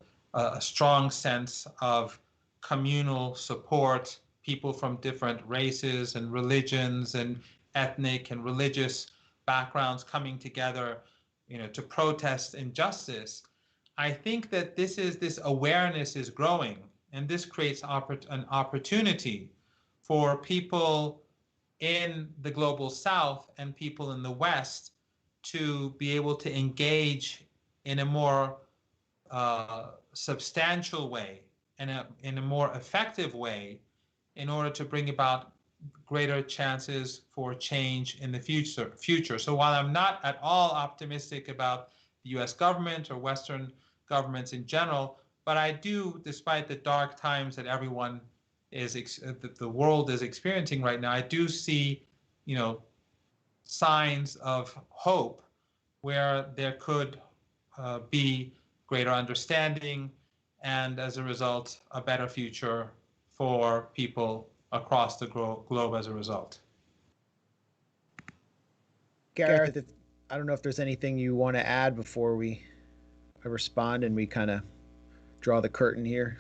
Speaker 2: strong sense of communal support, people from different races and religions and ethnic and religious backgrounds coming together, to protest injustice. I think that this awareness is growing, and this creates an opportunity for people in the global South and people in the West to be able to engage in a more substantial way and in a more effective way in order to bring about greater chances for change in the future. So while I'm not at all optimistic about the US government or Western governments in general, but I do, despite the dark times that that the world is experiencing right now, I do see, signs of hope where there could be greater understanding, and as a result, a better future for people across the globe as a result.
Speaker 3: Gareth, I don't know if there's anything you want to add before I respond and we kind of draw the curtain here.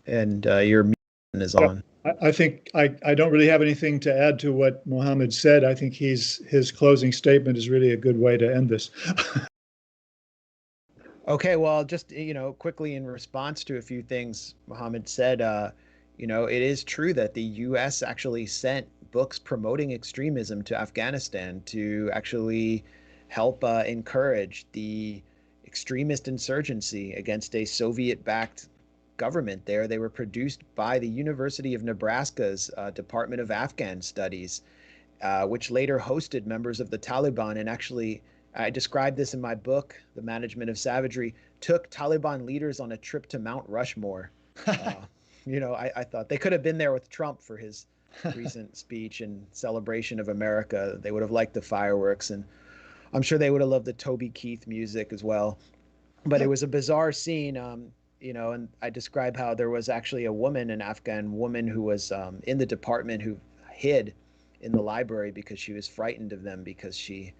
Speaker 3: And you're is on.
Speaker 4: I think I don't really have anything to add to what Mohammad said. I think his closing statement is really a good way to end this.
Speaker 3: Okay, well, just quickly in response to a few things Mohammed said, it is true that the U.S. actually sent books promoting extremism to Afghanistan to actually help encourage the extremist insurgency against a Soviet-backed government there. They were produced by the University of Nebraska's Department of Afghan Studies, which later hosted members of the Taliban. And actually, I described this in my book, The Management of Savagery, took Taliban leaders on a trip to Mount Rushmore. I thought they could have been there with Trump for his recent speech and celebration of America. They would have liked the fireworks, and I'm sure they would have loved the Toby Keith music as well. But it was a bizarre scene, and I describe how there was actually a woman, an Afghan woman, who was in the department who hid in the library because she was frightened of them because she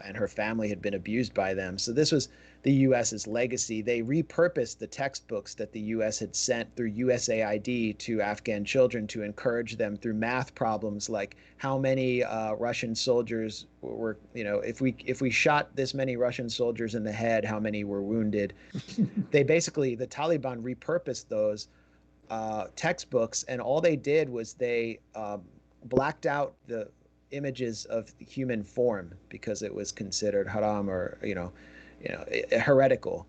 Speaker 3: and her family had been abused by them. So this was the U.S.'s legacy. They repurposed the textbooks that the U.S. had sent through USAID to Afghan children to encourage them through math problems like how many Russian soldiers were, if we shot this many Russian soldiers in the head, how many were wounded. The Taliban repurposed those textbooks, and all they did was they blacked out the images of the human form because it was considered haram or heretical,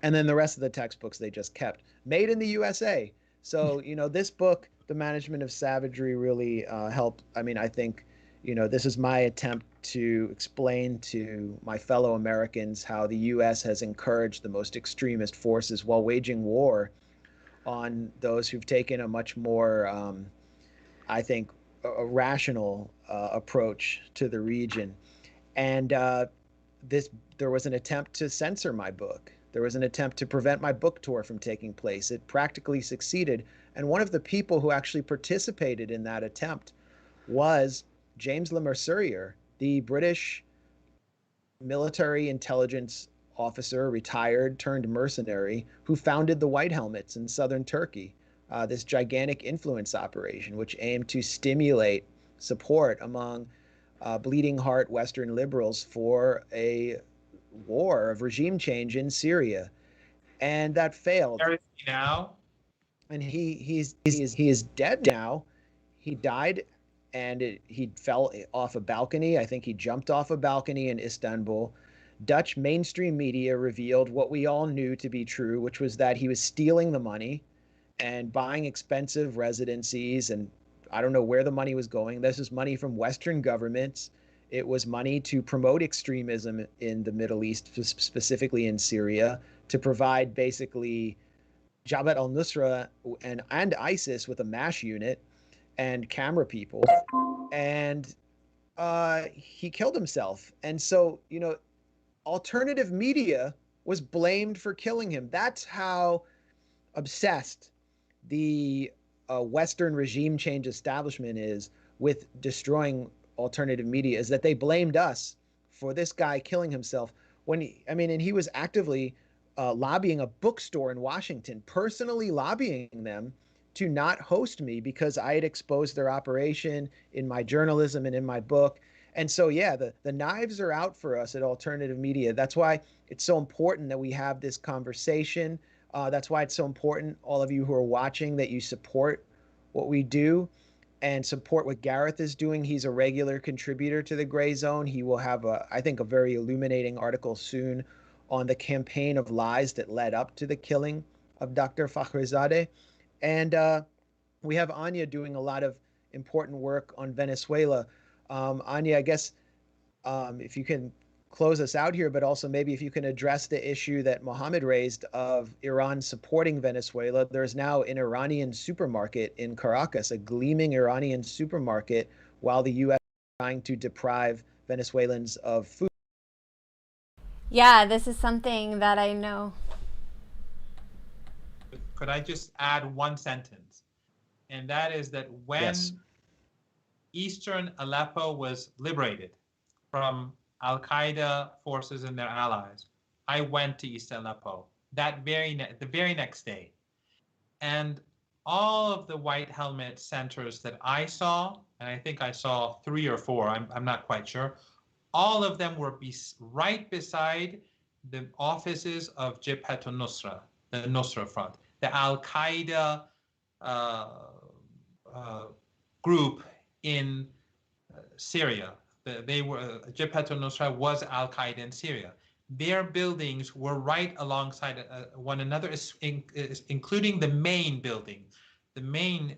Speaker 3: and then the rest of the textbooks they just kept, made in the USA. So this book, The Management of Savagery, really helped. I think this is my attempt to explain to my fellow Americans how the U.S. has encouraged the most extremist forces while waging war on those who've taken a much more I think a rational approach to the region. And there was an attempt to censor my book. There was an attempt to prevent my book tour from taking place. It practically succeeded. And one of the people who actually participated in that attempt was James Le Mercier, the British military intelligence officer, retired turned mercenary, who founded the White Helmets in southern Turkey. This gigantic influence operation, which aimed to stimulate support among bleeding heart Western liberals for a war of regime change in Syria, and that failed.
Speaker 2: Where is he now?
Speaker 3: And he is dead now. He died, and he fell off a balcony. I think he jumped off a balcony in Istanbul. Dutch mainstream media revealed what we all knew to be true, which was that he was stealing the money and buying expensive residencies, and I don't know where the money was going. This is money from Western governments. It was money to promote extremism in the Middle East, specifically in Syria, to provide basically Jabhat al-Nusra and ISIS with a MASH unit and camera people. And he killed himself. And so, alternative media was blamed for killing him. That's how obsessed the Western regime change establishment is with destroying alternative media, is that they blamed us for this guy killing himself when and he was actively lobbying a bookstore in Washington, personally lobbying them to not host me because I had exposed their operation in my journalism and in my book. And so, yeah, the knives are out for us at alternative media. That's why it's so important that we have this conversation. That's why it's so important, all of you who are watching, that you support what we do and support what Gareth is doing. He's a regular contributor to the Grayzone. He will have, I think, a very illuminating article soon on the campaign of lies that led up to the killing of Dr. Fakhrizadeh. And we have Anya doing a lot of important work on Venezuela. Anya, I guess if you can close us out here, but also maybe if you can address the issue that Mohammad raised of Iran supporting Venezuela. There's now an Iranian supermarket in Caracas, a gleaming Iranian supermarket, while the U.S. is trying to deprive Venezuelans of food.
Speaker 1: Yeah, this is something that I know.
Speaker 2: Could I just add one sentence? And that is that when Eastern Aleppo was liberated from Al-Qaeda forces and their allies, I went to East Aleppo the very next day. And all of the white helmet centers that I saw, and I think I saw 3 or 4, I'm not quite sure, all of them were right beside the offices of Jabhat al-Nusra, the Nusra Front, the Al-Qaeda uh, group in Syria. Jabhat al-Nusra was Al-Qaeda in Syria. Their buildings were right alongside one another, including the main building. The main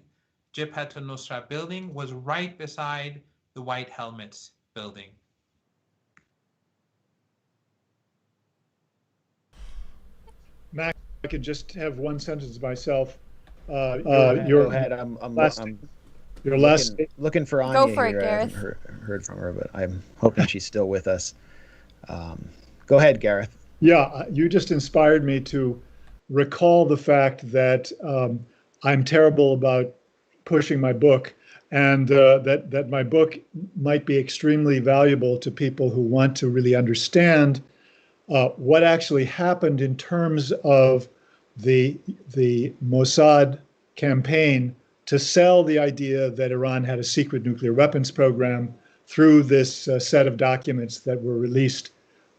Speaker 2: Jabhat al-Nusra building was right beside the White Helmets building.
Speaker 4: Max, I could just have one sentence myself.
Speaker 3: Go ahead. I'm
Speaker 4: your last
Speaker 3: looking for Anya.
Speaker 1: Go for it,
Speaker 3: here.
Speaker 1: Gareth.
Speaker 3: I haven't heard from her, but I'm hoping she's still with us. Go ahead, Gareth.
Speaker 4: Yeah, you just inspired me to recall the fact that I'm terrible about pushing my book, and that my book might be extremely valuable to people who want to really understand what actually happened in terms of the Mossad campaign to sell the idea that Iran had a secret nuclear weapons program through this set of documents that were released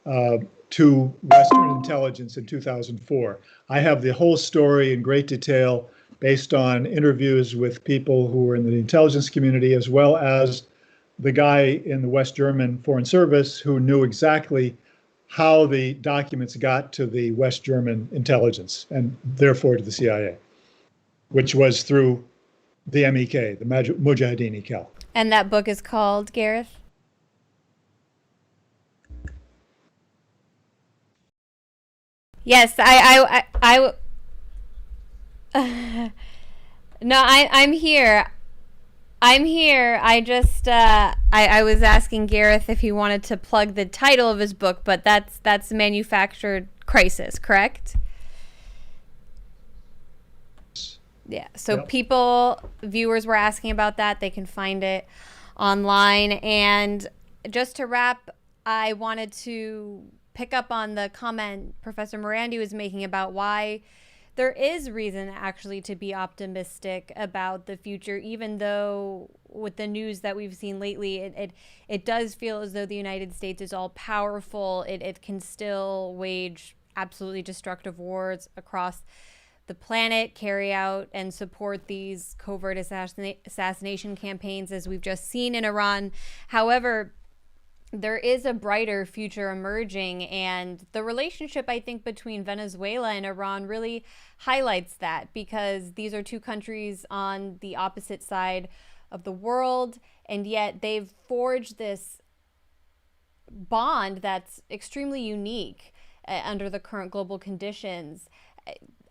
Speaker 4: to Western intelligence in 2004. I have the whole story in great detail based on interviews with people who were in the intelligence community, as well as the guy in the West German Foreign Service who knew exactly how the documents got to the West German intelligence and therefore to the CIA, which was through the MEK, the Mujahideen Cal.
Speaker 1: And that book is called, Gareth? Yes, no, I'm here. I'm here. I just I was asking Gareth if he wanted to plug the title of his book, but that's Manufactured Crisis, correct? Yeah. So yep. Viewers were asking about that. They can find it online. And just to wrap, I wanted to pick up on the comment Professor Marandi was making about why there is reason actually to be optimistic about the future, even though with the news that we've seen lately, it does feel as though the United States is all powerful. It can still wage absolutely destructive wars across the planet, carry out and support these covert assassination campaigns as we've just seen in Iran. However, there is a brighter future emerging, and the relationship, I think, between Venezuela and Iran really highlights that, because these are two countries on the opposite side of the world, and yet they've forged this bond that's extremely unique under the current global conditions.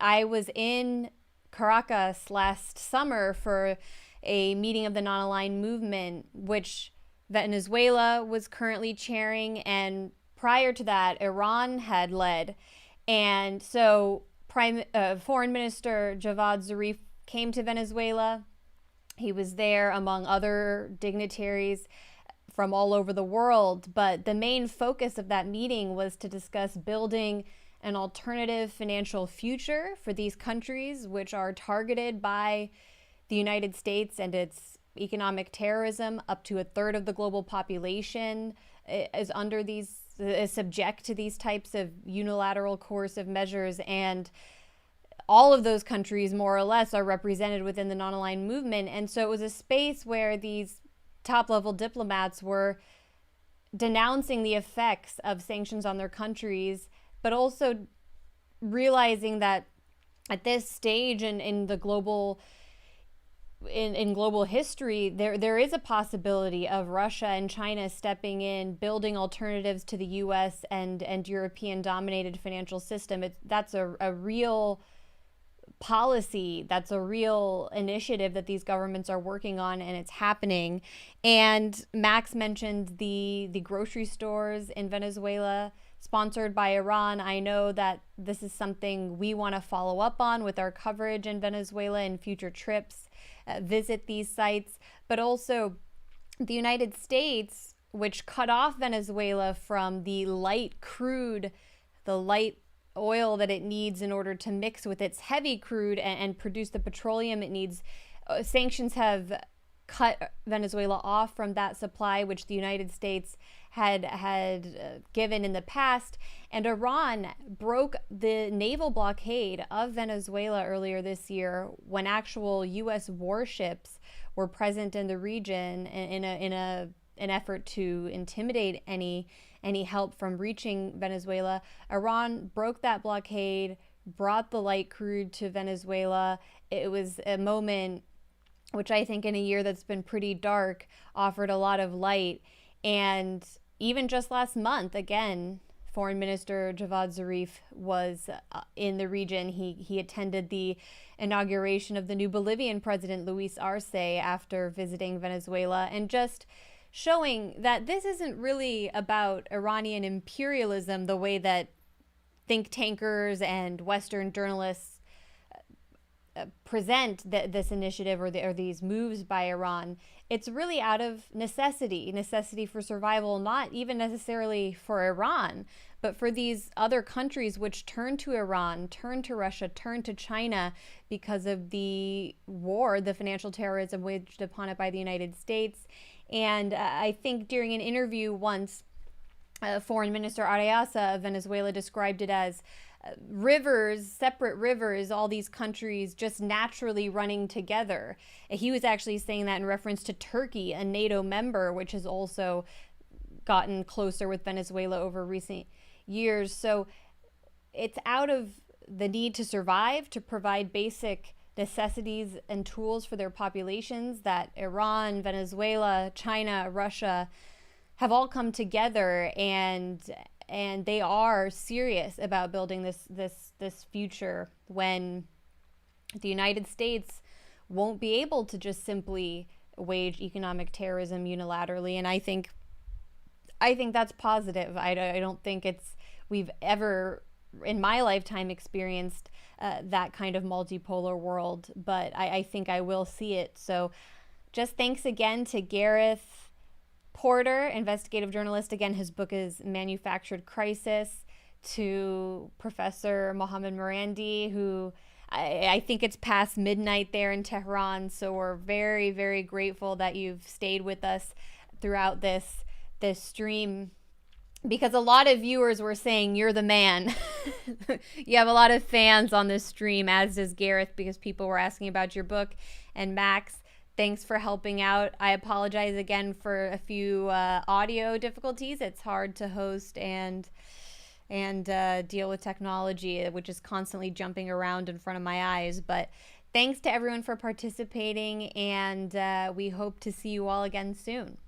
Speaker 1: I was in Caracas last summer for a meeting of the Non-Aligned Movement, which Venezuela was currently chairing, and prior to that, Iran had led. And so Foreign Minister Javad Zarif came to Venezuela. He was there among other dignitaries from all over the world, but the main focus of that meeting was to discuss building an alternative financial future for these countries, which are targeted by the United States and its economic terrorism. Up to a third of the global population is subject to these types of unilateral coercive measures, and all of those countries more or less are represented within the Non-Aligned Movement. And so it was a space where these top-level diplomats were denouncing the effects of sanctions on their countries, but also realizing that at this stage in the global in global history, there is a possibility of Russia and China stepping in, building alternatives to the U.S. and European-dominated financial system. That's a real policy, that's a real initiative that these governments are working on, and it's happening. And Max mentioned the grocery stores in Venezuela sponsored by Iran. I know that this is something we want to follow up on with our coverage in Venezuela and future trips, visit these sites, but also the United States, which cut off Venezuela from the light oil that it needs in order to mix with its heavy crude and produce the petroleum it needs. Sanctions have cut Venezuela off from that supply, which the United States had given in the past. And Iran broke the naval blockade of Venezuela earlier this year when actual U.S. warships were present in the region in an effort to intimidate any help from reaching Venezuela. Iran broke that blockade, brought the light crude to Venezuela. It was a moment which I think in a year that's been pretty dark offered a lot of light. And even just last month, again, Foreign Minister Javad Zarif was in the region. He attended the inauguration of the new Bolivian president, Luis Arce, after visiting Venezuela, and just showing that this isn't really about Iranian imperialism the way that think tankers and Western journalists present this initiative or these moves by Iran. It's really out of necessity for survival, not even necessarily for Iran, but for these other countries which turn to Iran, turn to Russia, turn to China because of the war, the financial terrorism waged upon it by the United States. And I think during an interview once, Foreign Minister Arreaza of Venezuela described it as rivers, separate rivers, all these countries just naturally running together. He was actually saying that in reference to Turkey, a NATO member, which has also gotten closer with Venezuela over recent years. So it's out of the need to survive, to provide basic necessities and tools for their populations, that Iran, Venezuela, China, Russia have all come together, and they are serious about building this future when the United States won't be able to just simply wage economic terrorism unilaterally. And I think that's positive. I don't think we've ever in my lifetime experienced that kind of multipolar world, but I think I will see it. So just thanks again to Gareth Porter, investigative journalist. Again, his book is Manufactured Crisis. To Professor Mohammad Marandi, who I think it's past midnight there in Tehran, so we're very, very grateful that you've stayed with us throughout this stream, because a lot of viewers were saying you're the man. You have a lot of fans on this stream, as does Gareth, because people were asking about your book. And Max, thanks for helping out. I apologize again for a few audio difficulties. It's hard to host and deal with technology, which is constantly jumping around in front of my eyes. But thanks to everyone for participating, and we hope to see you all again soon.